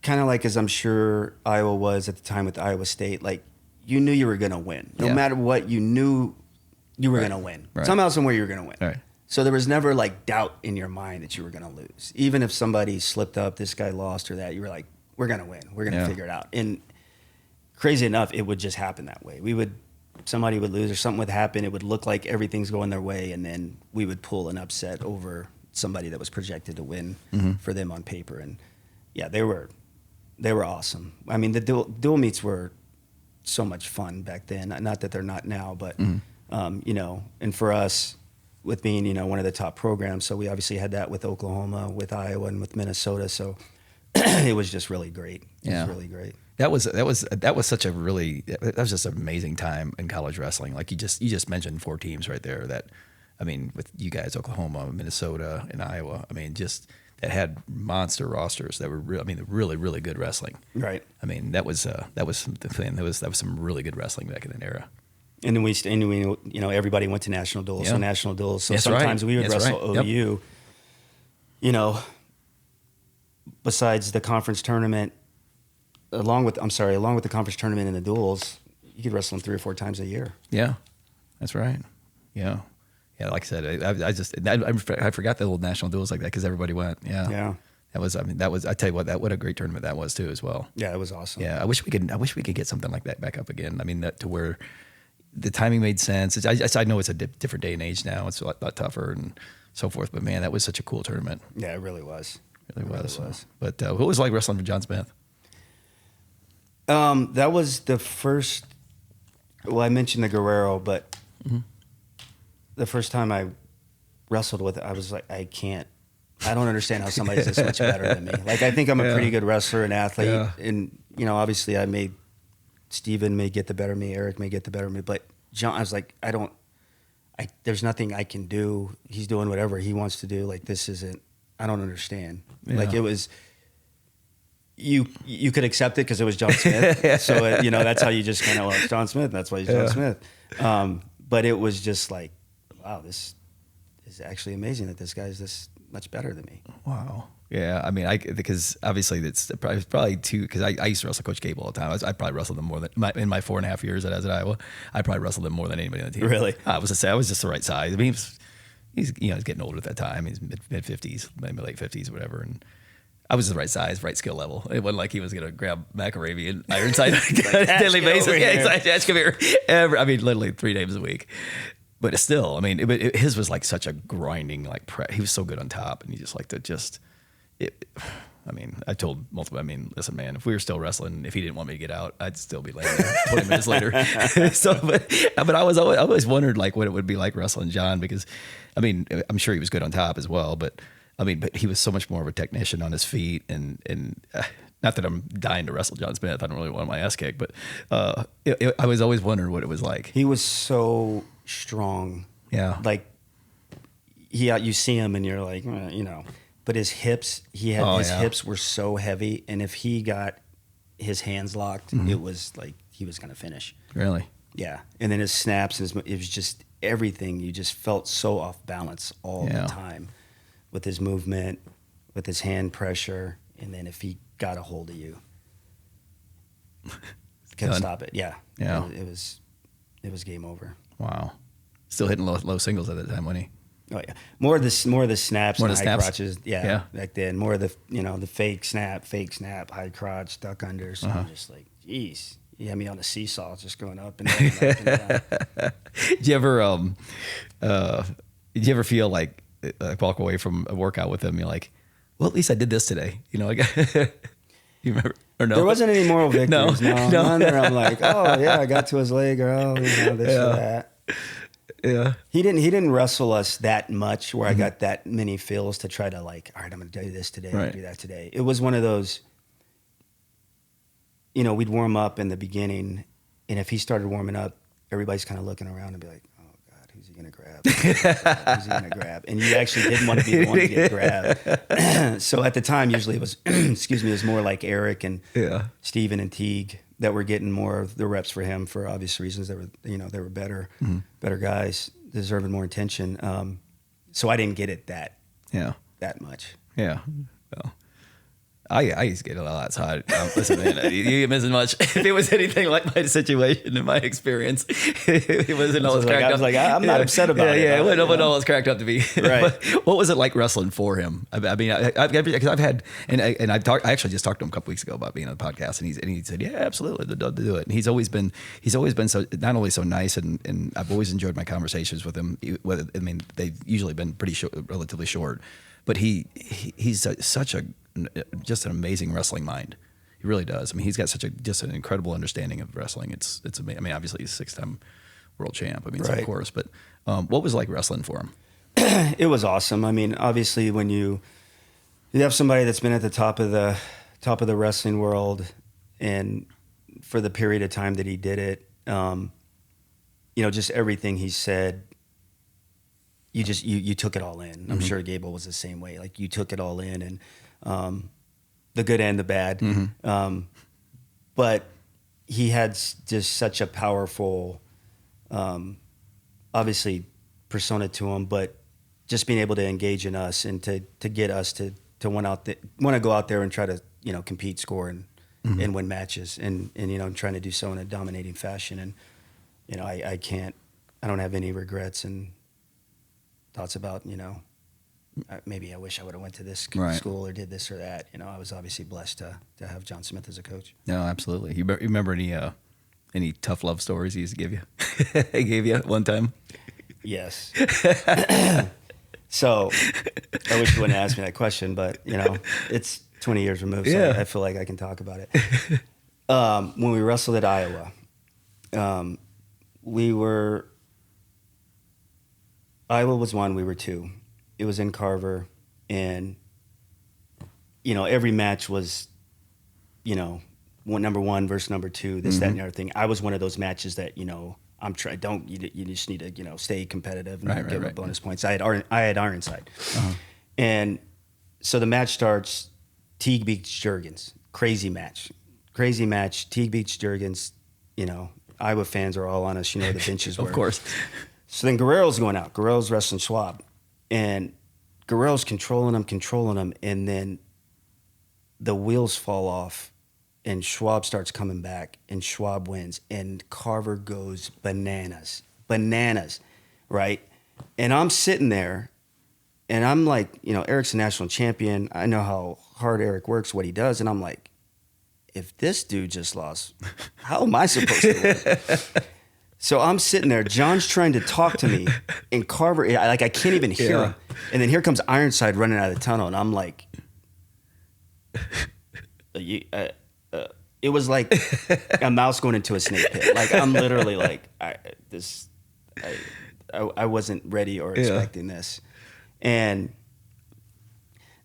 kind of like, as I'm sure Iowa was at the time with Iowa State, like you knew you were going to win. No matter what, you knew you were going to win. Right. Somehow, somewhere you were going to win. Right. So there was never like doubt in your mind that you were going to lose. Even if somebody slipped up, this guy lost or that, you were like, we're going to win. We're going to figure it out. And crazy enough, it would just happen that way. Somebody would lose or something would happen. It would look like everything's going their way, and then we would pull an upset over somebody that was projected to win for them on paper. And yeah, they were awesome. I mean, the dual meets were so much fun back then. Not that they're not now, but you know, and for us, with being, you know, one of the top programs, so we obviously had that with Oklahoma, with Iowa, and with Minnesota. So it was just really great. It was really great. That was just an amazing time in college wrestling. Like you just mentioned 4 teams right there that, I mean, with you guys, Oklahoma, Minnesota, and Iowa. I mean, just that had monster rosters that were really, really good wrestling. Right. I mean, that was the thing. That was some really good wrestling back in that era. And then we, you know, everybody went to national duels. Yeah. So national duels. So That's sometimes right. we would That's wrestle right. OU. You know, besides the conference tournament, along with the conference tournament and the duels, you could wrestle them 3 or 4 times a year. Yeah, that's right. Yeah. Yeah, like I said, I forgot the little national duels like that because everybody went. Yeah. Yeah. I tell you what a great tournament that was too as well. Yeah, it was awesome. Yeah, I wish we could get something like that back up again. I mean, that to where the timing made sense. I know it's a different day and age now. It's a lot tougher and so forth. But man, that was such a cool tournament. Yeah, it really was. It really was. But what was it like wrestling for John Smith? That was the first. Well, I mentioned the Guerrero, but the first time I wrestled with it, I was like, I don't understand how somebody's this much better than me. Like, I think I'm a pretty good wrestler and athlete, and obviously, Stephen may get the better of me, Eric may get the better of me, but John, I was like, there's nothing I can do. He's doing whatever he wants to do. Like, this isn't. I don't understand. Yeah. Like, it was. You could accept it because it was John Smith, so that's how you just kind of, well, it's John Smith. That's why he's John Smith. But it was just like, wow, this is actually amazing that this guy's this much better than me. Wow. Yeah, I mean, because obviously it's probably too, because I used to wrestle Coach Cable all the time. I probably wrestled him more than in my 4.5 years that I was at Iowa. I probably wrestled him more than anybody on the team. Really? I was just the right size. I mean, he's getting older at that time. He's mid 50s, maybe late 50s, whatever, and I was the right size, right skill level. It wasn't like he was going to grab McIlravy and Ironside on a daily basis. Yeah, exactly. I mean, literally 3 days a week. But still, I mean, his was like such a grinding, like he was so good on top, and he just liked to I mean, I told multiple. I mean, listen, man, if we were still wrestling, if he didn't want me to get out, I'd still be laying there 20 minutes later. But I always wondered like what it would be like wrestling John, because, I mean, I'm sure he was good on top as well, but he was so much more of a technician on his feet, and not that I'm dying to wrestle John Smith. I don't really want my ass kicked, but I was always wondering what it was like. He was so strong. Yeah. Like, you see him and you're like, but his hips, hips were so heavy, and if he got his hands locked, it was like he was going to finish. Really? Yeah. And then his snaps, it was just everything. You just felt so off balance all the time with his movement, with his hand pressure, and then if he got a hold of you, couldn't stop it. Yeah. Yeah. It was game over. Wow. Still hitting low singles at that time, wasn't he? Oh yeah, more of the snaps, more and the high snaps? crotches. Yeah, back then, more of the the fake snap, high crotch, duck unders. So I'm just like, geez, you had me on a seesaw, just going up and down, up and down. Did you ever feel like walk away from a workout with him? You're like, well, at least I did this today. You remember? Or no? There wasn't any moral victories. No. No. None. I like, oh yeah, I got to his leg, or this or that. Yeah. He didn't wrestle us that much where I got that many feels to try to like, all right, I'm going to do this today, I'm going to do that today. It was one of those, we'd warm up in the beginning, and if he started warming up, everybody's kind of looking around and be like, oh God, who's he going to grab? Who's he going to grab? And you actually didn't want to be the one to get grabbed. So at the time, usually it was, it was more like Eric and Stephen and Teague that were getting more of the reps for him for obvious reasons. They were better guys, deserving more attention. So I didn't get it that much. Yeah. Well, I used to get a lot. So listen, man, you get missing much. If it was anything like my situation in my experience, it wasn't all it's cracked up. I was like, I'm not upset about it. Yeah, it wasn't all it's cracked up to be. Right. What was it like wrestling for him? I mean, because I've had, and I actually just talked to him a couple weeks ago about being on the podcast, and he said, yeah, absolutely, I'd love to do it. And he's always been so, not only so nice, and I've always enjoyed my conversations with him. I mean, they've usually been pretty short, relatively short, but he's such a just an amazing wrestling mind. He really does. I mean, he's got just an incredible understanding of wrestling. It's amazing. I mean, obviously he's a 6-time world champ. I mean, so of course, but what was it like wrestling for him? It was awesome. I mean, obviously when you have somebody that's been at the top of the wrestling world, and for the period of time that he did it, just everything he said, you took it all in. I'm sure Gable was the same way. Like, you took it all in, and the good and the bad. But he had just such a powerful, obviously, persona to him, but just being able to engage in us and to get us to want to go out there and try to compete, score, and win matches, and trying to do so in a dominating fashion. And I don't have any regrets and thoughts about maybe I wish I would have went to this Right. school or did this or that. You know, I was obviously blessed to have John Smith as a coach. No, absolutely. You remember any tough love stories he used to give you? He gave you one time? Yes. So I wish you wouldn't ask me that question, but you know, it's 20 years removed, so Yeah. I feel like I can talk about it. When we wrestled at Iowa, Iowa was 1, we were 2. It was in Carver, and you know, every match was, you know, number 1 versus number 2, this, that, and the other thing. I was one of those matches that, you know, you just need to, you know, stay competitive and give up bonus points. I had Ironside. And so the match starts, Teague beats Juergens. Crazy match. Teague beats Juergens. You know, Iowa fans are all on us. You know, the benches were. Of course. So then Guerrero's going out. Guerrero's wrestling Schwab. And Guerrero's controlling him. And then the wheels fall off. And Schwab starts coming back, and Schwab wins, and Carver goes bananas, right? And I'm sitting there, and I'm like, you know, Eric's a national champion. I know how hard Eric works, what he does, and I'm like, if this dude just lost, how am I supposed to win? So I'm sitting there, John's trying to talk to me, and Carver, I can't even hear him. And then here comes Ironside running out of the tunnel, and I'm like, it was like a mouse going into a snake pit. Like, I'm literally like, I wasn't ready or expecting this. And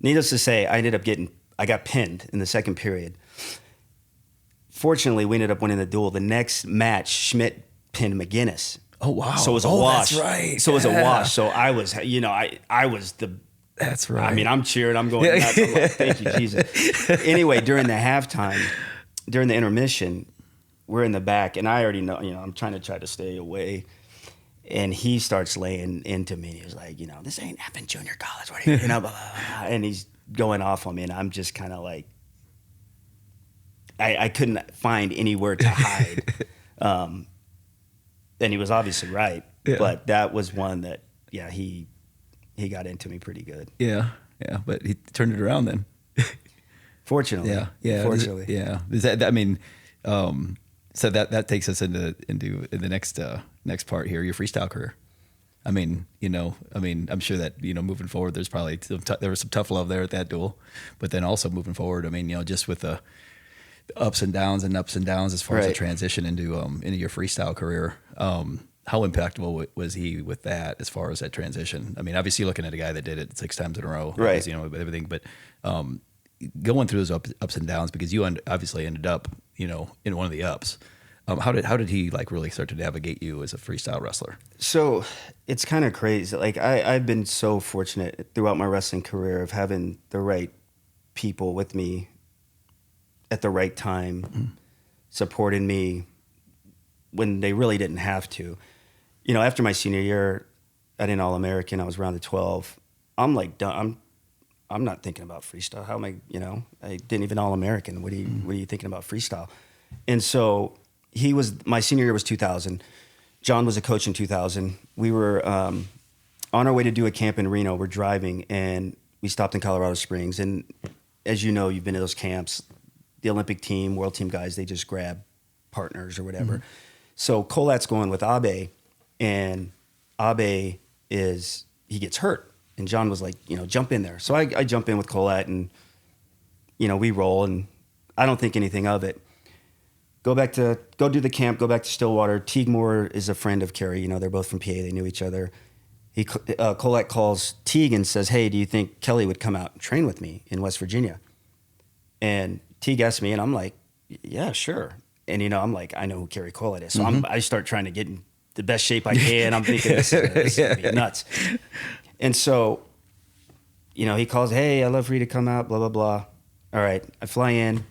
needless to say, I got pinned in the second period. Fortunately, we ended up winning the duel. The next match, Schmidt pinned McGinnis. Oh, wow. So it was a wash. That's right. So it was a wash. So I was, you know, I was the... That's right. I mean, I'm cheering. I'm going nuts. I'm like, thank you, Jesus. Anyway, during the halftime, during the intermission, we're in the back, and I already know, you know, I'm trying to stay away. And he starts laying into me. He was like, you know, this ain't effing junior college. What are you know, blah, blah, blah. And he's going off on me, and I'm just kind of like, I couldn't find anywhere to hide. And he was obviously right. Yeah. But that was one that, yeah, he got into me pretty good. Yeah, but he turned it around then. Fortunately. Yeah. Fortunately. Yeah. Is that, I mean, so that takes us into the next part here, your freestyle career. I mean, I'm sure that, moving forward, there's probably there was some tough love there at that duel, but then also moving forward, I mean, just with the ups and downs as far as the transition into your freestyle career. How impactful was he with that as far as that transition? I mean, obviously looking at a guy that did it 6 times in a row, right? With everything, but going through those ups and downs, because you obviously ended up, in one of the ups. How did he really start to navigate you as a freestyle wrestler? So it's kind of crazy. Like I've been so fortunate throughout my wrestling career of having the right people with me at the right time, supporting me when they really didn't have to. After my senior year, I did an All-American. I was round of 12. I'm like, done. I'm not thinking about freestyle. How am I? I didn't even All-American. What are you thinking about freestyle? And so my senior year was 2000. John was a coach in 2000. We were on our way to do a camp in Reno. We're driving, and we stopped in Colorado Springs. And as you know, you've been to those camps. The Olympic team, world team guys, they just grab partners or whatever. Mm-hmm. So Colet's going with Abe, and Abe he gets hurt. And John was like, jump in there. So I jump in with Colet, and, we roll, and I don't think anything of it. Go do the camp, go back to Stillwater. Teague Moore is a friend of Kerry. They're both from PA. They knew each other. Colet calls Teague and says, hey, do you think Kelly would come out and train with me in West Virginia? And Teague asked me, and I'm like, yeah, sure. And, I'm like, I know who Kerry Colet is. So I start trying to get in the best shape I can. I'm thinking this is going to be nuts. And so, he calls, hey, I'd love for you to come out, blah, blah, blah. All right, I fly in.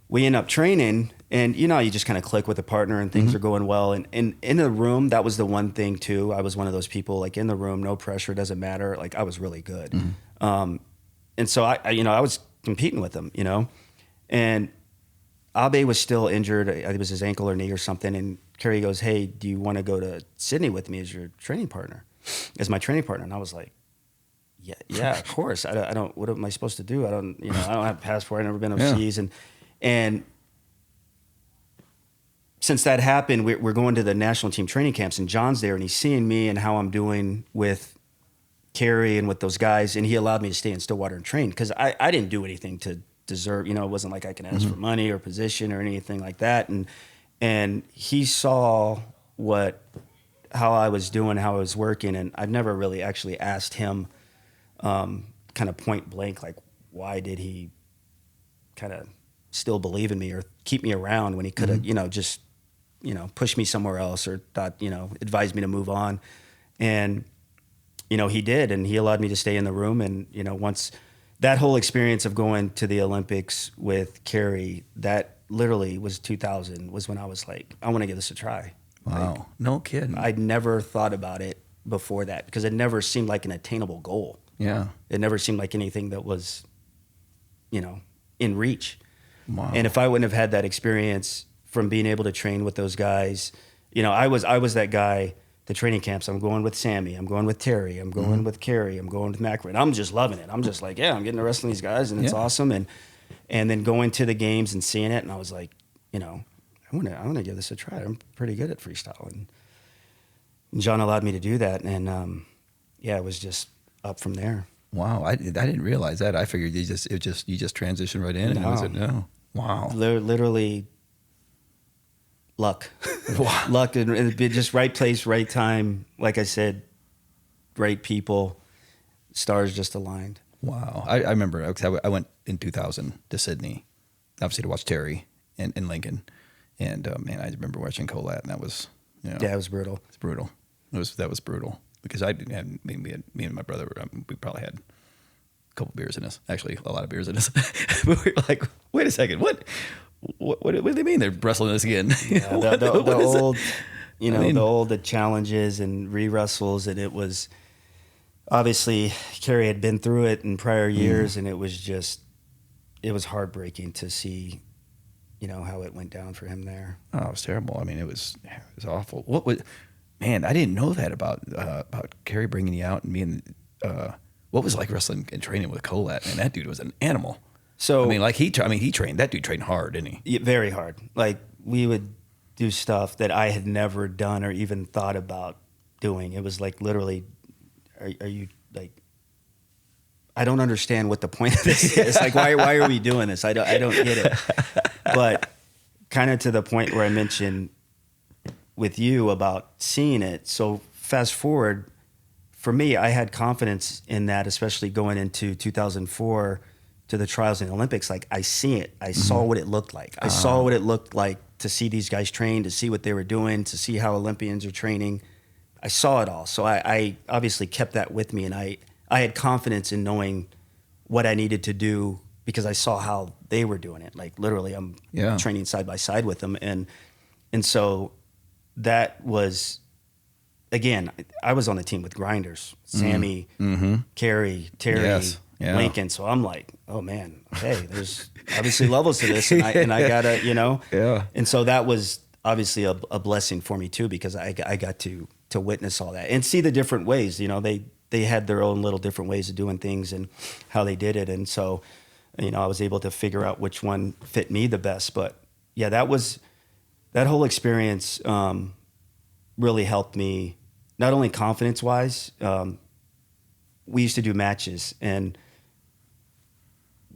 We end up training, and, you just kind of click with a partner, and things are going well. And in the room, that was the one thing, too. I was one of those people, in the room, no pressure, doesn't matter. I was really good. And so, I was competing with him, And Abe was still injured. It was his ankle or knee or something. And Kerry goes, hey, do you want to go to Sydney with me as your training partner, as my training partner? And I was like, yeah, of course. I don't. What am I supposed to do? I don't have a passport. I've never been overseas, and since that happened, we're going to the national team training camps, and John's there, and he's seeing me and how I'm doing with Kerry and with those guys, and he allowed me to stay in Stillwater and train because I didn't do anything to deserve. It wasn't like I can ask for money or position or anything like that, and he saw how I was doing, how I was working, and I've never really actually asked him kind of point blank, like, why did he kind of still believe in me or keep me around when he could have, just, pushed me somewhere else or thought, advised me to move on. And, he did, and he allowed me to stay in the room. And, once that whole experience of going to the Olympics with Kerry, that literally was 2000, was when I was like, I want to give this a try. Wow. Like, no kidding. I'd never thought about it before that because it never seemed like an attainable goal. Yeah. It never seemed like anything that was, in reach. Wow. And if I wouldn't have had that experience from being able to train with those guys, I was that guy, the training camps, I'm going with Sammy, I'm going with Terry, I'm going with Kerry, I'm going with McIlravy, and I'm just loving it. I'm just like, I'm getting to wrestle these guys, and it's awesome. And then going to the games and seeing it, and I was like, I want to give this a try. I'm pretty good at freestyle. And John allowed me to do that, and it was just up from there. Wow, I didn't realize that. I figured you just transitioned right in, and I was like, no. Wow. Literally luck. Wow. Luck, and just right place, right time. Like I said, right people, stars just aligned. Wow. I remember, I went in 2000 to Sydney, obviously to watch Terry and Lincoln. And man, I remember watching Colet, and that was, it was brutal. It's brutal. That was brutal because me and my brother, we probably had a couple beers in us. Actually, a lot of beers in us. But we were like, wait a second, what do they mean they're wrestling us again? Yeah, the old, the challenges and re-wrestles, and it was obviously Kerry had been through it in prior years, and it was heartbreaking to see. How it went down for him there. Oh, it was terrible. I mean, it was awful. Man, I didn't know that about Kerry bringing you out and being, what was it like wrestling and training with Colet? And that dude was an animal. So, I mean, he trained, that dude trained hard, didn't he? Very hard. Like, we would do stuff that I had never done or even thought about doing. It was like, literally, are you like, I don't understand what the point of this is. Like, why are we doing this? I don't get it. But kind of to the point where I mentioned with you about seeing it. So fast forward, for me, I had confidence in that, especially going into 2004 to the trials in the Olympics. Like, I see it. I saw what it looked like. I saw what it looked like to see these guys train, to see what they were doing, to see how Olympians are training. I saw it all. So I obviously kept that with me, and I had confidence in knowing what I needed to do because I saw how they were doing it. Like, literally, I'm training side by side with them. And so that was, again, I was on the team with grinders, Sammy, Kerry, Terry, Lincoln. So I'm like, oh man, okay, there's obviously levels to this, and I gotta, Yeah. And so that was obviously a blessing for me too, because I got to witness all that and see the different ways. They had their own little different ways of doing things and how they did it. And so, I was able to figure out which one fit me the best. But yeah, that whole experience really helped me, not only confidence wise. We used to do matches, and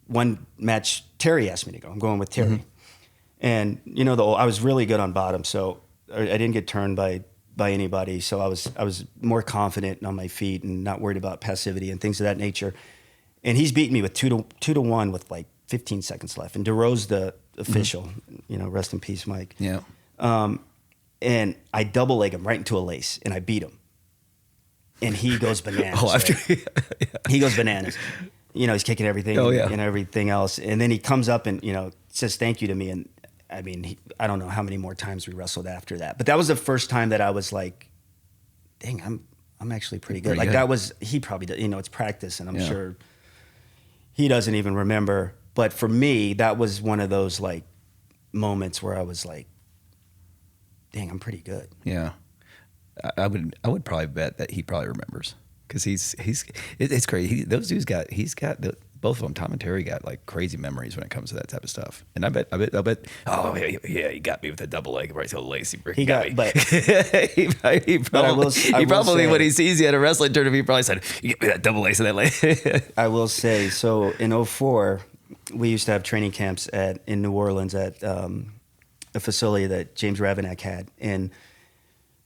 one match Terry asked me to go. I'm going with Terry, and I was really good on bottom, so I didn't get turned by anybody. So I was more confident on my feet and not worried about passivity and things of that nature. And he's beating me with 2-1 with like 15 seconds left. And DeRose, the official, rest in peace, Mike. Yeah. And I double leg him right into a lace, and I beat him. And he goes bananas. He goes bananas. He's kicking everything and everything else. And then he comes up and, says thank you to me. And I mean, I don't know how many more times we wrestled after that. But that was the first time that I was like, dang, I'm actually pretty good. That was, he probably did, it's practice, and I'm sure he doesn't even remember. But for me, that was one of those like moments where I was like, dang, I'm pretty good. Yeah. I would probably bet that he probably remembers, because it's crazy. Those dudes both of them, Tom and Terry, got like crazy memories when it comes to that type of stuff. And I bet. Oh yeah, he got me with a double leg. Right, so lacy brick. He got, but he probably when he sees you at a wrestling tournament, he probably said, "You get me that double lace in that leg." I will say, so in 2004, we used to have training camps in New Orleans at a facility that James Ravinack had, and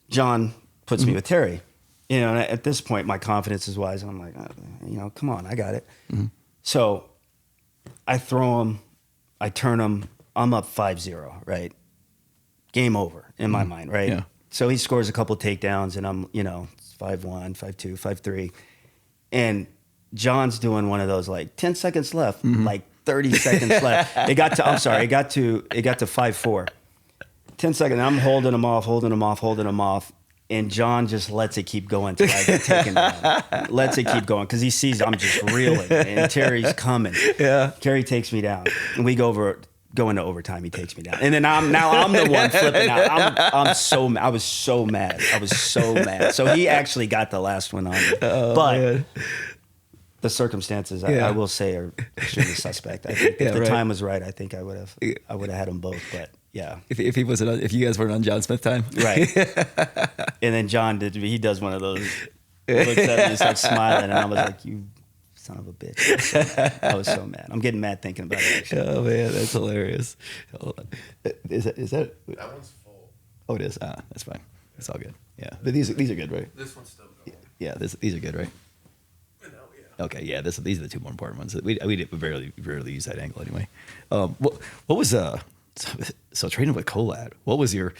John puts me with Terry. You know, and at this point, my confidence is wise, and I'm like, come on, I got it. Mm-hmm. So I throw him, I turn him, I'm up 5-0, right? Game over in my mind, right? Yeah. So he scores a couple takedowns, and I'm, 5-1, 5-2, 5-3. And John's doing one of those, like, 10 seconds left, like 30 seconds left. It got to 5-4. 10 seconds, I'm holding him off. And John just lets it keep going till I get taken down. Lets it keep going because he sees I'm just reeling and Terry's coming. Yeah, Terry takes me down, and we go into overtime. He takes me down, and then I'm the one flipping out. I was so mad. So he actually got the last one on me, but man. The circumstances I will say are extremely suspect. I think if the time was right, I think I would have had them both, but. Yeah. If you guys weren't on John Smith time. Right. And then John he does one of those, looks at me and starts smiling, and I was like, you son of a bitch. I was so mad. I'm getting mad thinking about it, actually. Oh man, that's hilarious. Hold on. Is that That one's full. Oh, it is? That's fine. It's all good. Yeah. But these are good, right? This one's still going. Yeah, these are good, right? No, yeah. Okay, yeah, these are the two more important ones. We rarely use that angle anyway. What was So training with Colet, what was your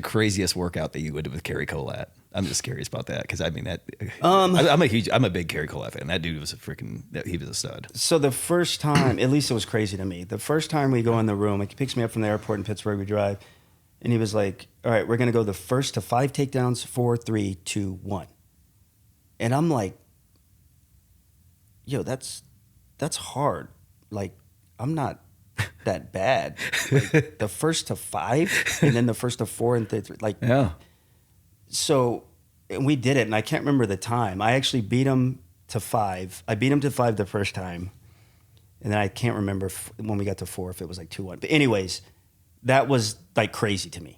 craziest workout that you would do with Kerry Colet? I'm just curious about that because I mean that I'm a big Kerry Colet fan. That dude was he was a stud. So the first time, at least it was crazy to me. The first time we go in the room, like he picks me up from the airport in Pittsburgh, we drive, and he was like, "All right, we're gonna go the first to 5 takedowns, 4, 3, 2, 1," and I'm like, "Yo, that's hard. Like, I'm not." That bad, like the first to 5 and then the first to 4 and 3, like yeah. So and we did it, and I can't remember the time. I actually beat him to 5. I beat him to 5 the first time, and then I can't remember when we got to 4 if it was like 2-1. But anyways, that was like crazy to me.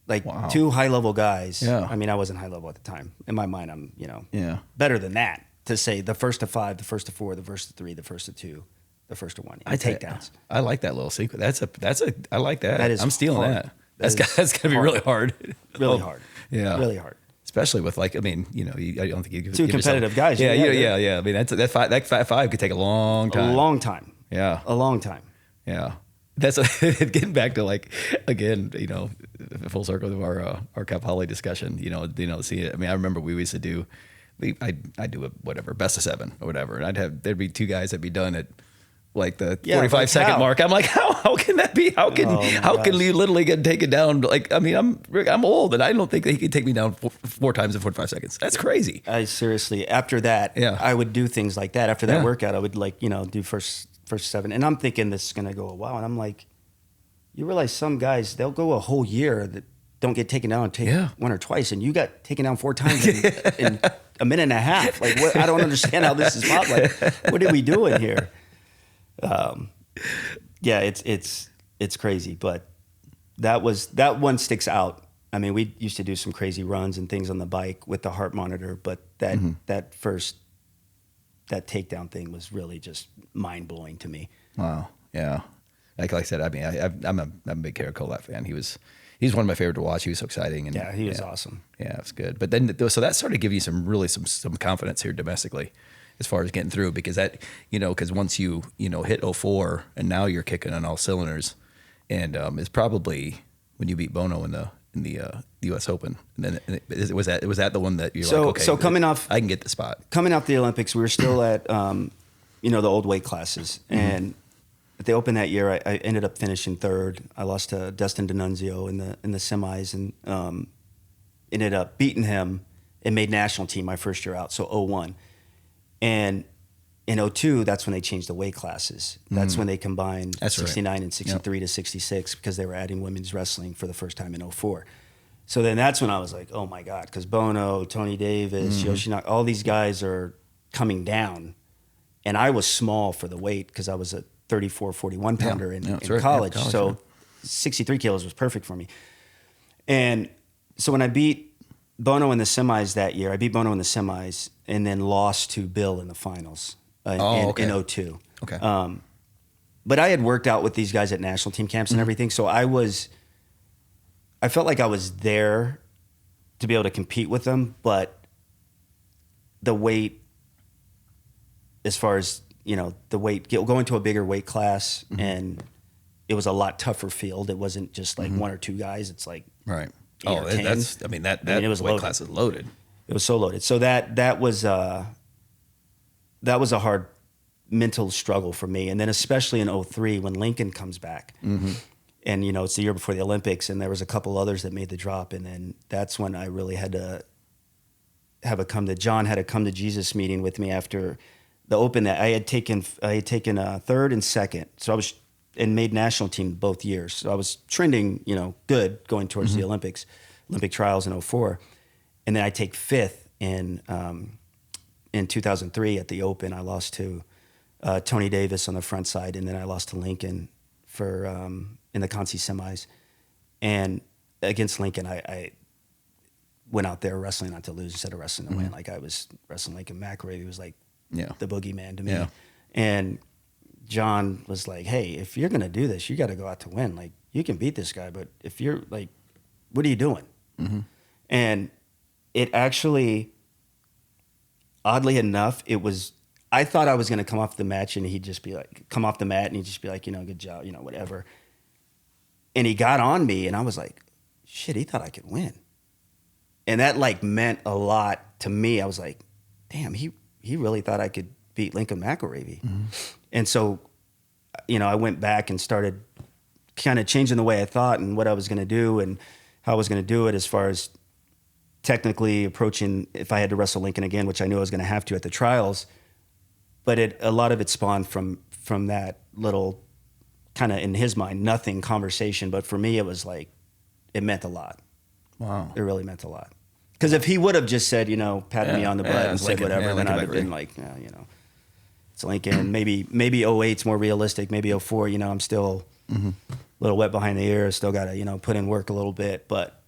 Like wow. 2 high level guys. Yeah. I mean, I wasn't high level at the time. In my mind, I'm better than that to say the first to 5, the first to 4, the first to 3, the first to 2. The first to 1. Takedowns. I like that little sequence. I like that. That is I'm stealing hard. That's gonna be really hard. Really hard. Yeah. Really hard. Especially with I don't think you could. 2 competitive guys. Yeah. I mean that 5 could take a long time. A long time. Yeah. A long time. Yeah. That's getting back to again, full circle of our Cap Holly discussion. See it. I mean, I remember we used to do. I do whatever best of 7 or whatever, and there'd be 2 guys that'd be done at. Like the 45-second mark, I'm like, how can that be? How can you literally get taken down? Like, I mean, I'm old, and I don't think that he could take me down 4 times in 45 seconds. That's crazy. I seriously, after that, I would do things like that. After that workout, I would do first 7, and I'm thinking this is gonna go a while, and I'm like, you realize some guys they'll go a whole year that don't get taken down and take 1 or twice, and you got taken down 4 times in a minute and a half. Like, what? I don't understand how this is possible. Like, what are we doing here? It's crazy, but that one sticks out. I mean, we used to do some crazy runs and things on the bike with the heart monitor, but that takedown thing was really just mind blowing to me. Wow. Yeah. Like I said, I mean, I'm a big Kerry Colet fan. He's one of my favorite to watch. He was so exciting. And he was awesome. Yeah, it's good. But then, so that started giving you some confidence here domestically. As far as getting through, because because once you hit 04 and now you're kicking on all cylinders, and it's probably when you beat Bono in the U.S. Open, and then was that the one that you're like, okay, so coming off, I can get the spot. Coming off the Olympics, we were still at the old weight classes, and at the Open that year, I ended up finishing 3rd. I lost to Dustin D'Annunzio in the semis, and ended up beating him and made national team my first year out, so 01. And in 02, that's when they changed the weight classes. That's when they combined 69 and 63 to 66 because they were adding women's wrestling for the first time in 04. So then that's when I was like, oh my God, because Bono, Tony Davis, Yoshinaka, all these guys are coming down. And I was small for the weight because I was a 34, 41 pounder in college. So 63 kilos was perfect for me. And so when I beat Bono in the semis that year, I beat Bono in the semis and then lost to Bill in the finals in 02. Okay. But I had worked out with these guys at national team camps and everything. So I felt like I was there to be able to compete with them, but the weight, as far as, the weight, going to a bigger weight class, and it was a lot tougher field. It wasn't just like one or two guys. It's like right. 8 or 10. It was weight loaded. Class is loaded. It was so loaded. So that was a hard mental struggle for me. And then especially in 03 when Lincoln comes back. And, it's the year before the Olympics, and there was a couple others that made the drop. And then that's when I really had to John had a come to Jesus meeting with me after the Open that I had taken third and second. So I was, and made national team both years. So I was trending, good going towards the Olympic trials in 04. And then I take fifth in 2003 at the Open. I lost to Tony Davis on the front side, and then I lost to Lincoln for in the Conci semis. And against Lincoln, I went out there wrestling not to lose instead of wrestling to win. Like I was wrestling Lincoln McIlravy. He was like the boogeyman to me. Yeah. And John was like, hey, if you're going to do this, you got to go out to win. Like, you can beat this guy, but if you're like, what are you doing? And it actually, oddly enough, I thought I was going to come off the match and he'd just be like, come off the mat and he'd just be like, good job, whatever. And he got on me and I was like, shit, he thought I could win. And that like meant a lot to me. I was like, damn, he really thought I could beat Lincoln McIlravy. And so, I went back and started kind of changing the way I thought and what I was going to do and how I was going to do it as far as technically approaching if I had to wrestle Lincoln again, which I knew I was going to have to at the trials. But a lot of it spawned from that little kind of, in his mind, nothing conversation. But for me, it was like, it meant a lot. Wow. It really meant a lot. Because if he would have just said, patted me on the butt and said whatever, then I'd have been like, it's Lincoln. Maybe 08's more realistic. Maybe 04, I'm still a little wet behind the ears. Still got to, put in work a little bit. But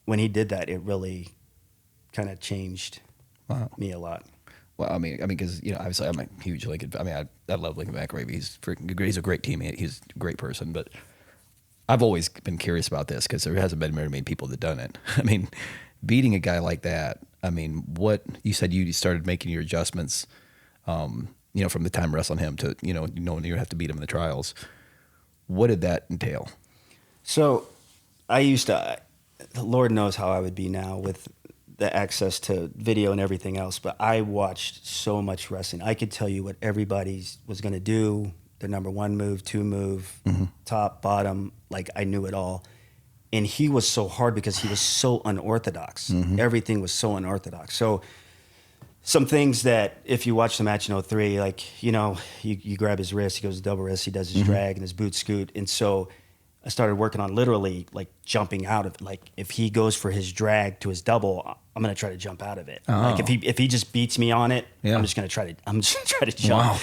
when he did that, it really kind of changed me a lot. Well, I mean, because obviously I'm a huge Lincoln. I mean, I love Lincoln McIlravy. He's a great teammate. He's a great person. But I've always been curious about this because there hasn't been very many people that done it. I mean, beating a guy like that. I mean, what you said you started making your adjustments. From the time wrestling him to knowing you have to beat him in the trials. What did that entail? So, I used to. Lord knows how I would be now with the access to video and everything else, but I watched so much wrestling. I could tell you what everybody was going to do, their number one move, two move, top, bottom, like I knew it all. And he was so hard because he was so unorthodox. Everything was so unorthodox. So some things that if you watch the match in 03, like, you grab his wrist, he goes double wrist, he does his drag and his boot scoot. And so I started working on literally like jumping out of it. Like if he goes for his drag to his double, I'm going to try to jump out of it. Like if he just beats me on it, I'm just going to try to jump,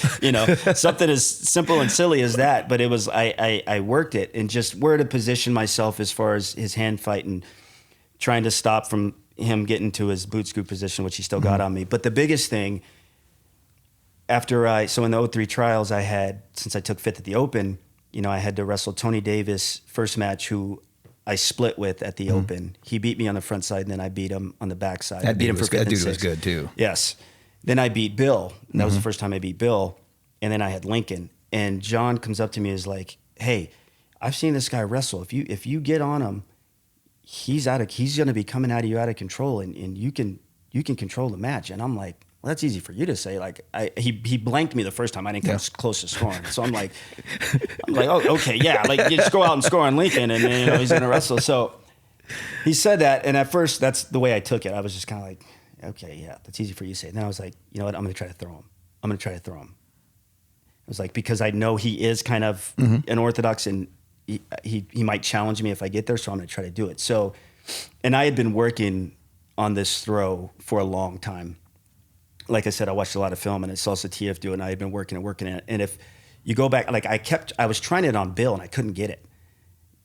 something as simple and silly as that. But it was, I worked it and just where to position myself as far as his hand fight and trying to stop from him getting to his boot scoop position, which he still got on me. But the biggest thing so in the 03 trials I had, since I took fifth at the Open, I had to wrestle Tony Davis first match, who I split with at the Open. He beat me on the front side, and then I beat him on the back side. That dude was good too. Yes. Then I beat Bill. And that was the first time I beat Bill. And then I had Lincoln. And John comes up to me and is like, hey, I've seen this guy wrestle. If you get on him, he's going to be coming at you out of control, and you can control the match. And I'm like, well, that's easy for you to say. Like he blanked me the first time. I didn't come close to scoring. So I'm like, oh, okay, yeah. Like you just go out and score on Lincoln, and he's gonna wrestle. So he said that, and at first that's the way I took it. I was just kind of like, okay, yeah, that's easy for you to say. And then I was like, you know what? I'm gonna try to throw him. It was like, because I know he is kind of unorthodox, and he might challenge me if I get there. So I'm gonna try to do it. So And I had been working on this throw for a long time. Like I said, I watched a lot of film, and I saw Satiev do it, and I had been working it. And if you go back, like I was trying it on Bill, and I couldn't get it.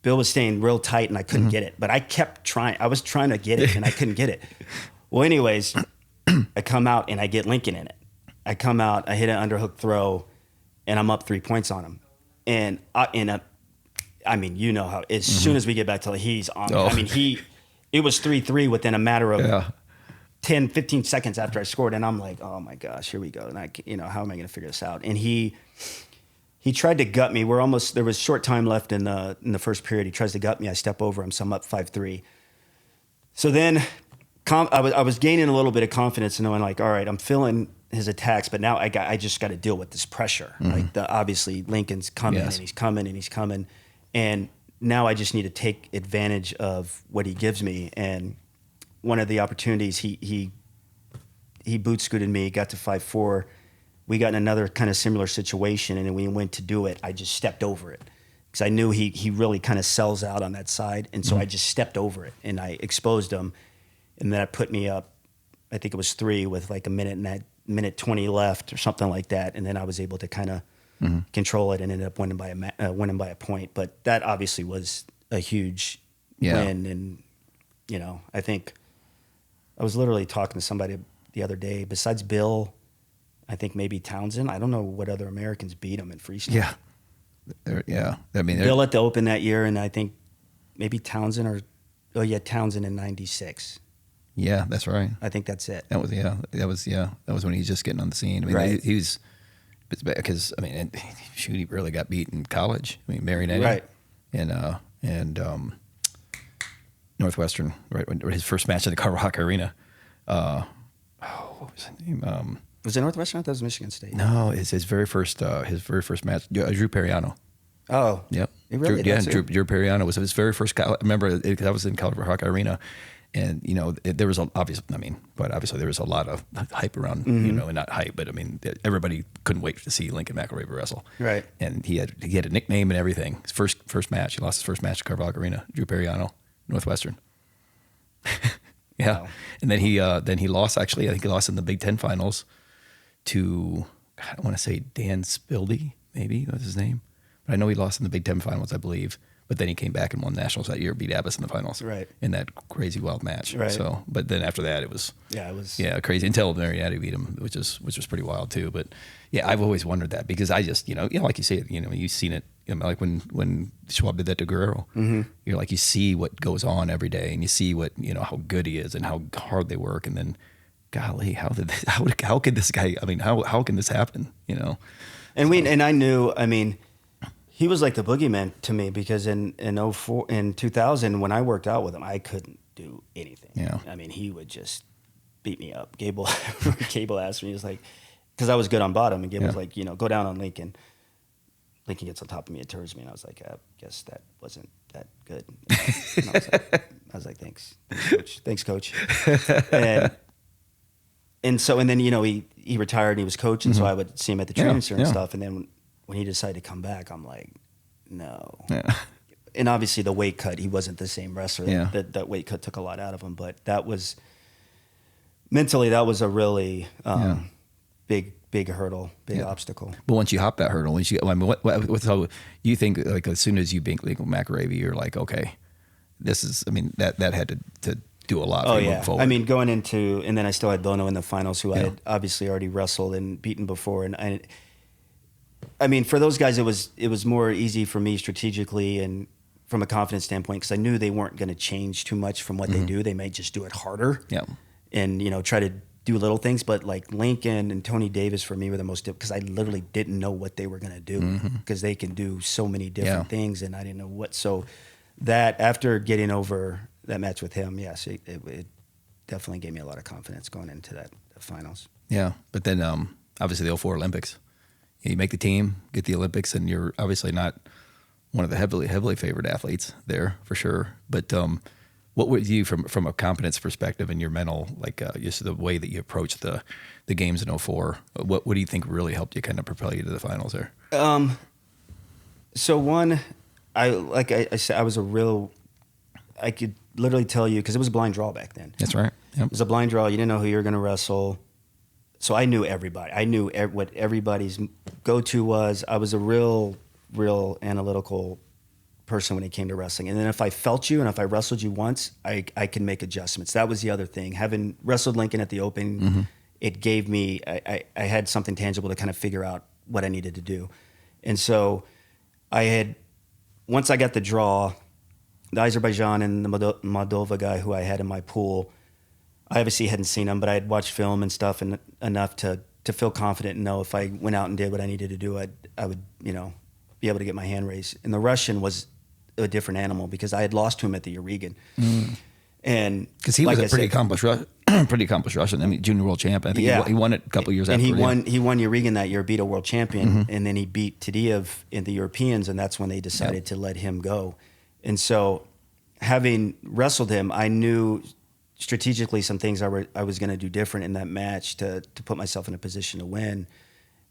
Bill was staying real tight, and I couldn't get it. But I kept trying. I was trying to get it, and I couldn't get it. Well, anyways, I come out, and I get Lincoln in it. I come out, I hit an underhook throw, and I'm up 3 points on him. And I mean, you know how, as soon as we get back to he's on. I mean, it was 3-3 within a matter of 10, 15 seconds after I scored. And I'm like, oh my gosh, here we go. And how am I going to figure this out? And he tried to gut me. There was short time left in the first period. He tries to gut me. I step over him, so I'm up 5-3. So then I was gaining a little bit of confidence and knowing like, all right, I'm feeling his attacks, but now I just got to deal with this pressure. Like obviously Lincoln's coming and he's coming and he's coming. And now I just need to take advantage of what he gives me. And one of the opportunities, he boot scooted me, got to 5-4. We got in another kind of similar situation, and then we went to do it. I just stepped over it because I knew he really kind of sells out on that side. And so I just stepped over it and I exposed him. And then that put me up, I think it was 3 with like a minute 20 left or something like that. And then I was able to kind of control it and ended up winning by a point. But that obviously was a huge win. And, I think I was literally talking to somebody the other day, besides Bill, I think maybe Townsend. I don't know what other Americans beat him in freestyle. Yeah. I mean, Bill at the Open that year, and I think maybe Townsend Townsend in 96. Yeah, that's right. I think that's it. That was when he was just getting on the scene. I mean, Right. he was, because I mean, he really got beat in college. I mean, Marionetti, Right. and Northwestern, right? His first match in the Carver Arena. What was his name? Was it Northwestern? I thought it was Michigan State. No, it's his very first match. Drew Periano. Oh, Yep. Really? Drew Periano was his very first. I remember I was in Carver Arena. And there was obviously there was a lot of hype around, and not hype, but I mean, everybody couldn't wait to see Lincoln McIlravy wrestle. Right. And he had a nickname and everything. His first match, he lost his first match at Carvalho Arena. Drew Periano, Northwestern. Yeah. Wow. And then he lost. Actually, I think he lost in the Big Ten finals to, I want to say Dan Spildy, maybe was his name, but I know he lost in the Big Ten finals, I believe. But then he came back and won nationals that year, beat Abbas in the finals, right? In that crazy wild match, right? So, but then after that, it was crazy until Marionetti beat him, which was pretty wild too. But yeah, I've always wondered that because I just like you say, you've seen it, like when Schwab did that to Guerrero, you're like you see what goes on every day, and you see what how good he is and how hard they work, and then, golly, how could this guy? I mean, how can this happen? And I knew, I mean. He was like the boogeyman to me because in 2000, when I worked out with him, I couldn't do anything. Yeah. I mean, he would just beat me up. Gable asked me, he was like, because I was good on bottom, and Gable was like, go down on Lincoln. Lincoln gets on top of me and turns me, and I was like, I guess that wasn't that good. And I was like, thanks, coach. And then he retired and he was coaching, so I would see him at the training center and stuff, and then. When he decided to come back, I'm like, no. Yeah. And obviously the weight cut, he wasn't the same wrestler. Yeah. That weight cut took a lot out of him. But that was, mentally, that was a really big hurdle, big obstacle. But once you hop that hurdle, what you think, like as soon as you beat Lincoln McIlravy, you're like, okay, this is, I mean, that had to do a lot for you moving forward. I mean, going into, and then I still had Bono in the finals, who I had obviously already wrestled and beaten before. And I mean, for those guys, it was more easy for me strategically and from a confidence standpoint because I knew they weren't going to change too much from what they do. They might just do it harder, and try to do little things. But like Lincoln and Tony Davis for me were the most because I literally didn't know what they were going to do because they can do so many different things, and I didn't know what. So that after getting over that match with him, yes, it definitely gave me a lot of confidence going into the finals. Yeah, but then obviously the 2004 Olympics. You make the team, get the Olympics, and you're obviously not one of the heavily favored athletes there for sure. But what would you, from a confidence perspective and your mental, like just the way that you approach the games in 2004, what do you think really helped you kind of propel you to the finals there? So one, I said, I was literally tell you, because it was a blind draw back then. That's right. Yep. It was a blind draw. You didn't know who you were going to wrestle. So I knew everybody. I knew what everybody's go-to was. I was a real analytical person when it came to wrestling. And then if I felt you and if I wrestled you once, I can make adjustments. That was the other thing. Having wrestled Lincoln at the Open, it gave me, I had something tangible to kind of figure out what I needed to do. And so once I got the draw, the Azerbaijan and the Moldova guy who I had in my pool, I obviously hadn't seen him, but I had watched film and stuff and enough to feel confident and know if I went out and did what I needed to do, I would, be able to get my hand raised. And the Russian was a different animal because I had lost to him at the Urigan. And because he was a pretty accomplished Russian. I mean, junior world champ. I think he won it a couple years after. And he won Urigan that year, beat a world champion, and then he beat Tadiev in the Europeans, and that's when they decided to let him go. And so, having wrestled him, I knew strategically some things I was going to do different in that match to put myself in a position to win.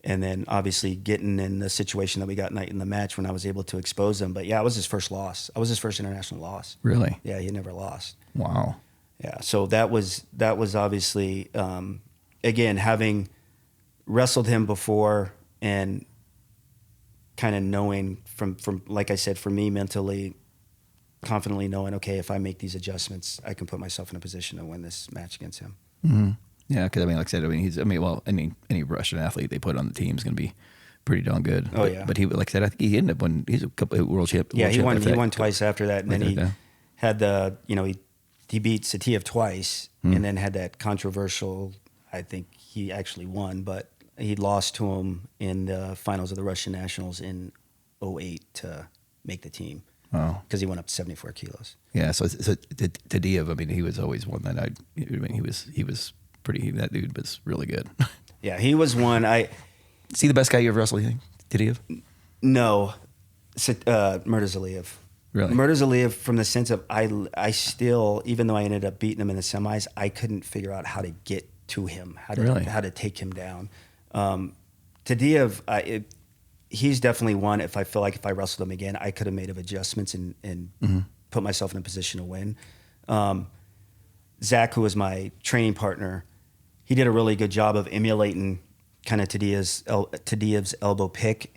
And then obviously getting in the situation that we got in the match when I was able to expose him. But I was his first loss. I was his first international loss. Really? Yeah, he never lost. Wow. Yeah, so that was obviously, again, having wrestled him before and kind of knowing from like I said, for me mentally, confidently knowing, okay, if I make these adjustments, I can put myself in a position to win this match against him. Mm-hmm. Yeah, because like I said, any Russian athlete they put on the team is going to be pretty darn good. Oh, yeah. But he, like I said, I think he ended up winning. He's a couple world champ. Yeah, he won twice after that, and then he had he beat Satiev twice, and then had that controversial. I think he actually won, but he lost to him in the finals of the Russian Nationals in 2008 to make the team. Oh, because he went up to 74 kilos. Yeah, so Tadiev, I mean, he was always one that he was pretty. That dude was really good. Yeah, he was one. Is he the best guy you ever wrestled? You think Tadiev? No, Murtazaliev. Really? Murtazaliev, from the sense of I still, even though I ended up beating him in the semis, I couldn't figure out how to get to him, how to take him down. Tadiev, he's definitely one. If I feel like if I wrestled him again, I could have made adjustments and put myself in a position to win. Zach, who was my training partner, he did a really good job of emulating kind of Tadiev's elbow pick.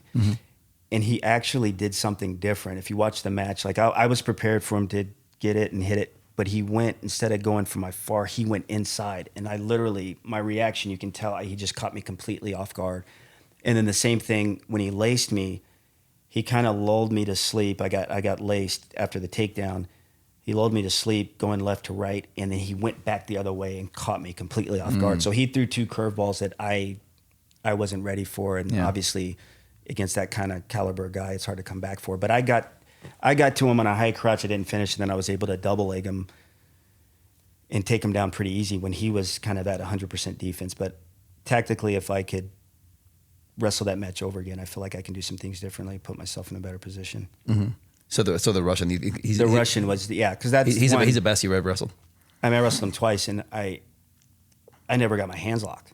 And he actually did something different. If you watch the match, like I was prepared for him to get it and hit it, but he went, instead of going from my far, he went inside. And I literally, my reaction, you can tell, he just caught me completely off guard. And then the same thing, when he laced me, he kind of lulled me to sleep. I got laced after the takedown. He lulled me to sleep, going left to right, and then he went back the other way and caught me completely off guard. So he threw two curveballs that I wasn't ready for, and obviously against that kind of caliber guy, it's hard to come back for. But I got to him on a high crotch. I didn't finish, and then I was able to double leg him and take him down pretty easy when he was kind of at 100% defense. But tactically, if I could wrestle that match over again, I feel like I can do some things differently, put myself in a better position. So the Russian, Russian was because that's he's the best you ever wrestled. I mean, I wrestled him twice, and I never got my hands locked.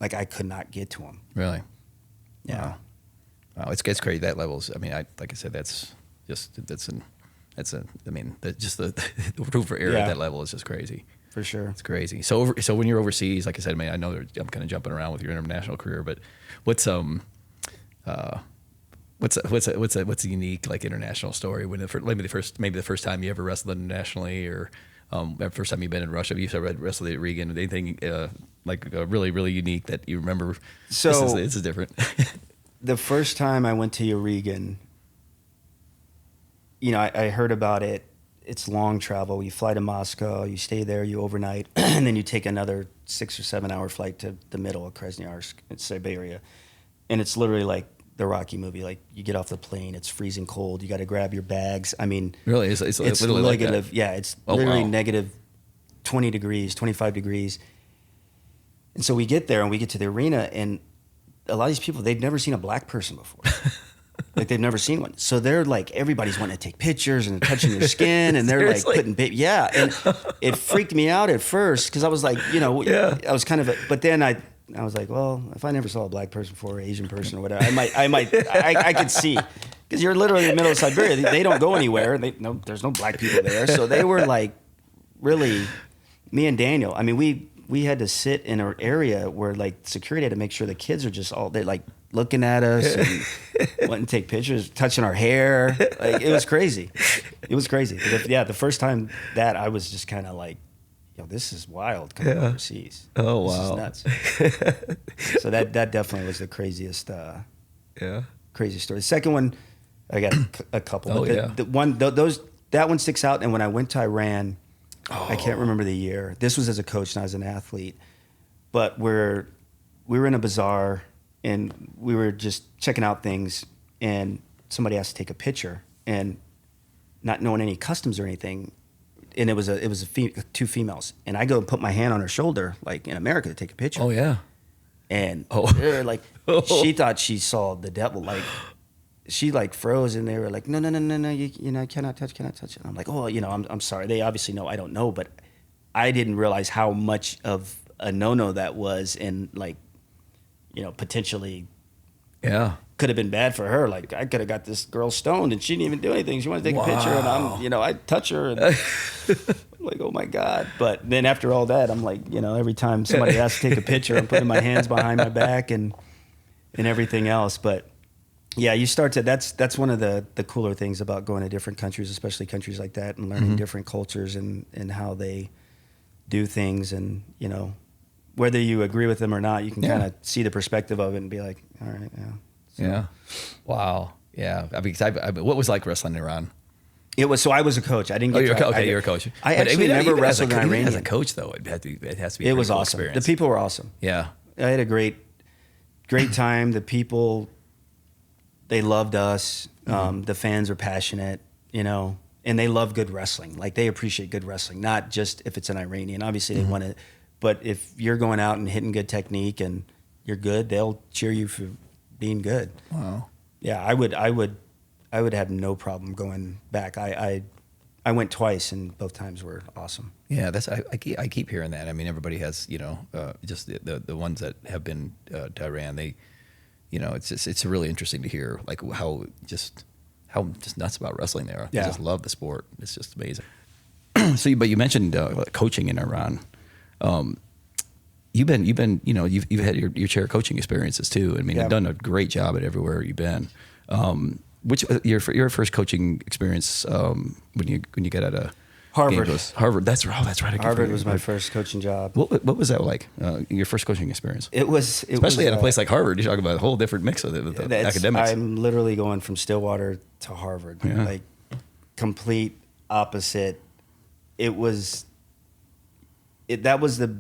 Like I could not get to him. Really? Yeah. Wow, it's crazy that levels. I mean, like I said, that's the room for error at that level is just crazy. For sure. It's crazy. So when you're overseas, like I said, I mean, I know I'm kind of jumping around with your international career, but what's a unique like international story when maybe the first time you ever wrestled internationally, or the first time you've been in Russia, you ever wrestled at Regan, anything like really really unique that you remember? So this is different. The first time I went to Urigan, I heard about it. It's long travel. You fly to Moscow, you stay there, you overnight, and then you take another 6 or 7 hour flight to the middle of Krasnoyarsk, it's Siberia. And it's literally like the Rocky movie. Like you get off the plane, it's freezing cold. You got to grab your bags. I mean, really, it's literally negative. Like that. Yeah, it's literally negative 20 degrees, 25 degrees. And so we get there and we get to the arena, and a lot of these people, they've never seen a black person before. Like they've never seen one. So they're like, everybody's wanting to take pictures and touching their skin, and they're like putting and it freaked me out at first because I was like, I was kind of, but then I was like, well, if I never saw a black person before, or Asian person or whatever, I could see, because you're literally in the middle of Siberia. They don't go anywhere. There's no black people there. So they were like, really, me and Daniel. I mean, we had to sit in an area where like security had to make sure the kids are just they're like looking at us and wanting to take pictures, touching our hair. Like it was crazy. It was crazy. Yeah, the first time that I was just kind of like, yo, this is wild coming overseas. Oh wow, this is nuts. So that definitely was the craziest. Crazy story. The second one, I got a couple. Oh, The one that one sticks out. And when I went to Iran, I can't remember the year. This was as a coach, not as an athlete. But we were in a bazaar and we were just checking out things, and somebody asked to take a picture, and not knowing any customs or anything, and it was two females, and I go and put my hand on her shoulder like in America to take a picture. Oh yeah. And they're like, she thought she saw the devil. Like, she like froze, and they were like, no, you know, cannot touch it. And I'm like, oh, you know, I'm sorry. They obviously know I don't know, but I didn't realize how much of a no that was, and like, you know, potentially, could have been bad for her. Like, I could have got this girl stoned, and she didn't even do anything. She wanted to take a picture, and I touch her, and I'm like, oh my God. But then after all that, I'm like, you know, every time somebody has to take a picture, I'm putting my hands behind my back and everything else. But yeah, you start to, that's one of the cooler things about going to different countries, especially countries like that, and learning different cultures and how they do things. And, you know, whether you agree with them or not, you can kind of see the perspective of it and be like, all right, Yeah. Wow. Yeah. I mean, what was like wrestling in Iran? It was, so I was a coach. I didn't get you're a coach. I actually never wrestled in Iranian. As a coach, though, it has to be It was awesome. Experience. The people were awesome. Yeah. I had a great time. The people, they loved us. The fans are passionate, you know, and they love good wrestling. Like, they appreciate good wrestling, not just if it's an Iranian. Obviously, they want it. But if you're going out and hitting good technique and you're good, they'll cheer you for being good. Wow. Yeah, I would have no problem going back. I went twice, and both times were awesome. Yeah, I keep hearing that. I mean, everybody has, you know, just the ones that have been to Iran. They, you know, it's really interesting to hear like how just nuts about wrestling they are. Yeah. They just love the sport. It's just amazing. But you mentioned coaching in Iran. You've been, you know, you've had your share of coaching experiences too. I mean, you've done a great job at everywhere you've been. Which your first coaching experience when you got out of Harvard? Harvard. That's right. Harvard was my first coaching job. What was that like? Your first coaching experience? It was especially at a place like Harvard. You're talking about a whole different mix of the academics. I'm literally going from Stillwater to Harvard, like complete opposite. That was the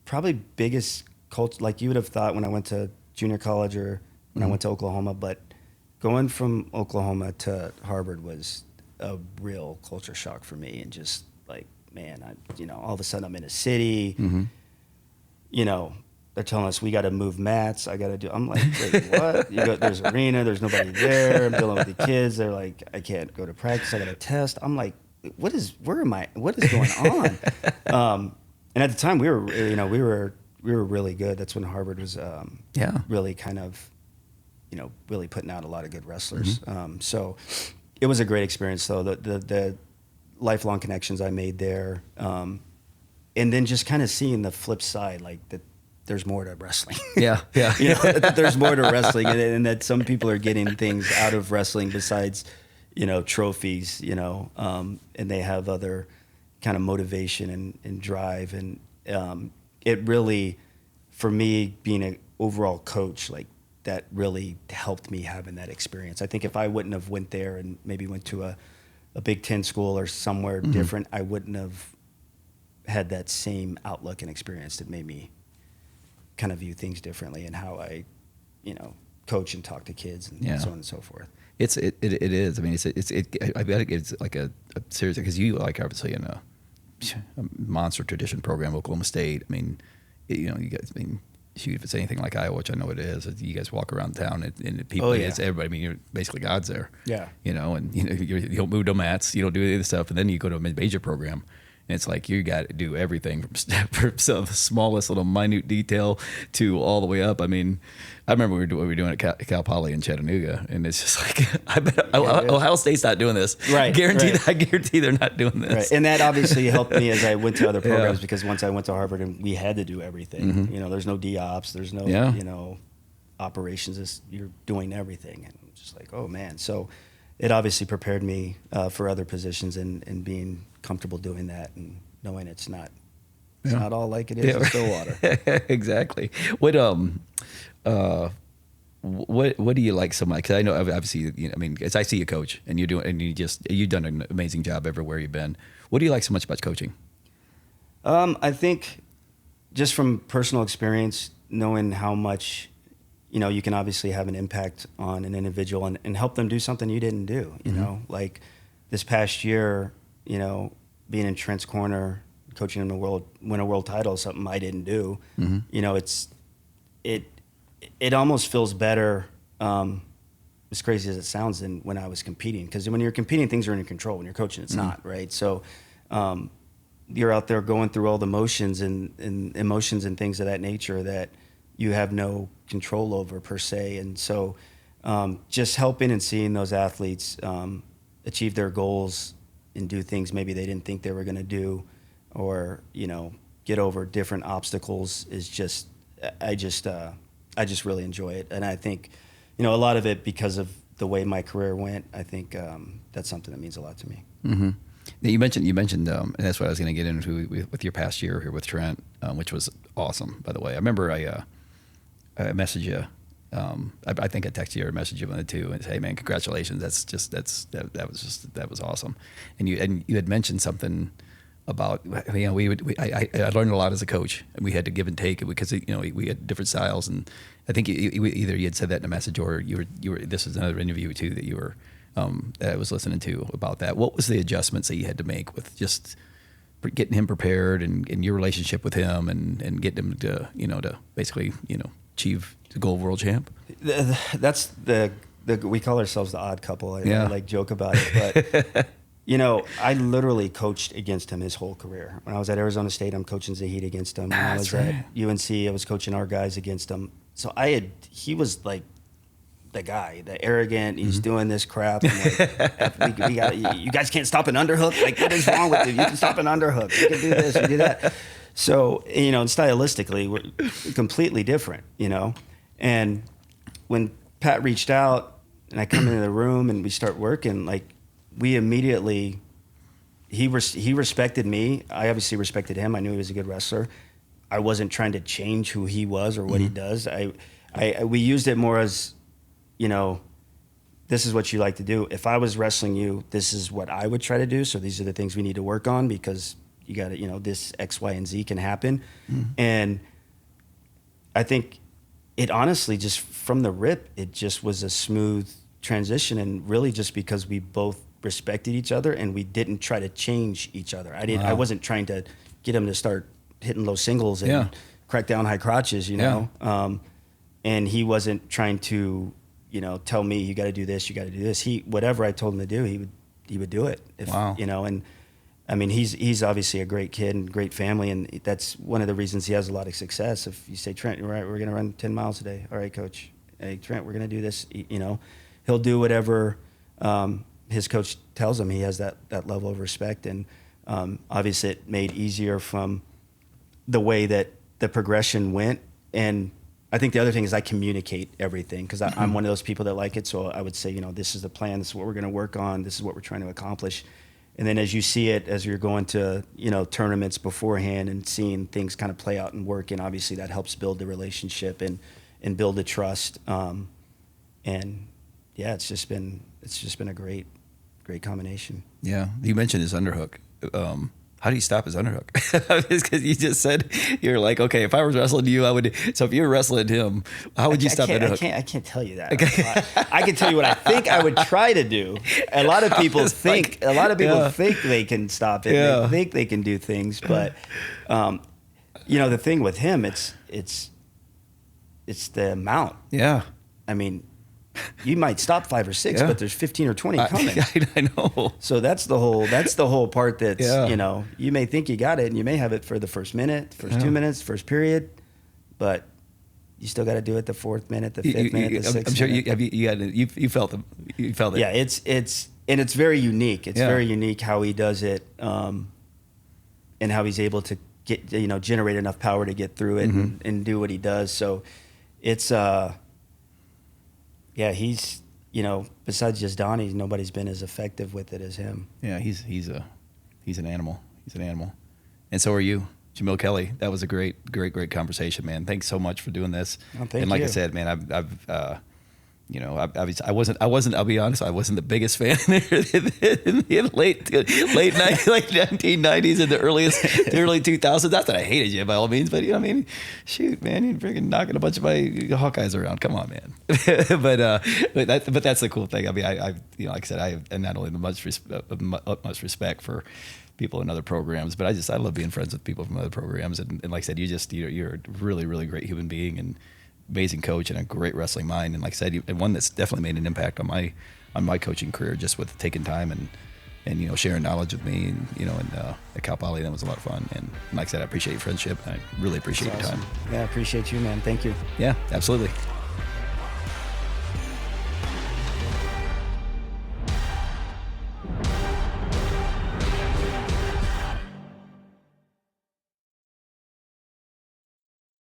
probably biggest culture. Like, you would have thought when I went to junior college or when I went to Oklahoma, but going from Oklahoma to Harvard was a real culture shock for me. And just like, man, all of a sudden I'm in a city, you know, they're telling us we got to move mats. I'm like, wait, what? There's an arena, there's nobody there. I'm dealing with the kids. They're like, I can't go to practice. I got a test. I'm like, what is going on? And at the time we were really good. That's when Harvard was, really kind of, you know, really putting out a lot of good wrestlers. So it was a great experience, though. The lifelong connections I made there, and then just kind of seeing the flip side, like that there's more to wrestling. Yeah. You know, that there's more to wrestling, and that some people are getting things out of wrestling besides, you know, trophies. You know, and they have other kind of motivation and drive, and it really, for me, being an overall coach, like, that really helped me having that experience. I think if I wouldn't have went there and maybe went to a Big Ten school or somewhere different, I wouldn't have had that same outlook and experience that made me kind of view things differently and how I, you know, coach and talk to kids and so on and so forth. It is. I mean, I bet it's like a serious, because you, like, obviously in a monster tradition program, Oklahoma State. I mean, you know, you guys, I mean, shoot, if it's anything like Iowa, which I know it is, you guys walk around town and people, it's everybody. I mean, you're basically gods there. Yeah. You know, and you know, you don't move no mats, you don't do any of this stuff, and then you go to a mid-major program, And it's like you got to do everything from the smallest little minute detail to all the way up. I mean, I remember we were doing at Cal Poly in Chattanooga, and it's just like I bet Ohio State's not doing this. Right, I guarantee they're not doing this. Right. And that obviously helped me as I went to other programs because once I went to Harvard and we had to do everything. There's no DOps, there's no operations. You're doing everything, and I'm just like, oh man. So it obviously prepared me for other positions and being comfortable doing that and knowing it's not all like it is in Stillwater. Exactly. What do you like so much? 'Cause I know obviously, as I see you coach and you've done an amazing job everywhere you've been. What do you like so much about coaching? I think just from personal experience, knowing how much, you can obviously have an impact on an individual and help them do something you didn't do, like this past year, being in Trent's corner, coaching him win a world title is something I didn't do. It almost feels better, as crazy as it sounds, than when I was competing. Because when you're competing, things are in your control. When you're coaching, it's not, right? So you're out there going through all the motions and emotions and things of that nature that you have no control over per se. And so just helping and seeing those athletes achieve their goals and do things maybe they didn't think they were going to do, or get over different obstacles is just I just really enjoy it. And I think a lot of it because of the way my career went. I think that's something that means a lot to me. Now you mentioned and that's what I was going to get into with your past year here with Trent, which was awesome, by the way. I remember I messaged you. I think I texted you or messaged you one of the two and said, hey man, congratulations. That was awesome. And you had mentioned something about, I learned a lot as a coach, and we had to give and take because we had different styles. And I think either you had said that in a message or you were this is another interview too that you were that I was listening to about that. What was the adjustments that you had to make with just getting him prepared and your relationship with him and getting him to basically achieve the gold world champ? That's we call ourselves the odd couple. I like joke about it, but I literally coached against him his whole career. When I was at Arizona State, I'm coaching Zahid against him. When I was at UNC, I was coaching our guys against him. So he was like the guy, the arrogant, he's doing this crap. I'm like, you guys can't stop an underhook? Like, what is wrong with you? You can stop an underhook. You can do this, you do that. So, and stylistically, we're completely different, And when Pat reached out and I come into the room and we start working, like, we immediately, he respected me. I obviously respected him. I knew he was a good wrestler. I wasn't trying to change who he was or what he does. We used it more as, this is what you like to do. If I was wrestling you, this is what I would try to do. So these are the things we need to work on because you got to, this X, Y, and Z can happen. And I think it honestly, just from the rip, it just was a smooth transition, and really just because we both respected each other and we didn't try to change each other. I wasn't trying to get him to start hitting low singles and crack down high crotches, and he wasn't trying to, tell me you got to do this, you got to do this. Whatever I told him to do, he would do it. And I mean, he's obviously a great kid and great family, and that's one of the reasons he has a lot of success. If you say, Trent, all right, we're going to run 10 miles today. All right, coach. Hey, Trent, we're going to do this. He'll do whatever his coach tells him. He has that level of respect, and obviously it made easier from the way that the progression went. And I think the other thing is I communicate everything because I'm one of those people that like it. So I would say, this is the plan. This is what we're going to work on. This is what we're trying to accomplish. And then as you see it, as you're going to, tournaments beforehand and seeing things kind of play out and work, and obviously that helps build the relationship and build the trust. And yeah, it's just been a great combination. Yeah. You mentioned his underhook. How do you stop his underhook? Because you just said, you're like, okay, if I was wrestling you, I would. So if you were wrestling him, how would you stop underhook? I can't tell you that. Okay. I can tell you what I think I would try to do. A lot of people think they can stop it. Yeah. They think they can do things, but the thing with him, it's the amount. Yeah. I mean, you might stop 5 or 6, but there's 15 or 20 coming. I know. So that's the whole part that's, you may think you got it and you may have it for the first minute, first 2 minutes, first period, but you still got to do it the 4th minute, the 5th minute, the 6th minute. I'm sure you felt it. Yeah, it's very unique. It's very unique how he does it, and how he's able to get, generate enough power to get through it and do what he does. So it's, he's, besides just Donnie, nobody's been as effective with it as him. Yeah, he's an animal. He's an animal. And so are you, Jamil Kelly. That was a great conversation, man. Thanks so much for doing this. Oh, thank and like you. I said, man, I wasn't. I'll be honest. I wasn't the biggest fan in the late 1990s and the early 2000s. Not that I hated you by all means, but shoot, man, you're freaking knocking a bunch of my Hawkeyes around. Come on, man. but that's the cool thing. I like I said, I have not only the utmost respect for people in other programs, but I love being friends with people from other programs. And like I said, you're a really, really great human being and amazing coach and a great wrestling mind. And like I said, and one that's definitely made an impact on my coaching career, just with taking time and sharing knowledge with me and at Cal Poly. That was a lot of fun. And like I said, I appreciate your friendship. I really appreciate your time. Yeah, I appreciate you, man. Thank you. Yeah, absolutely.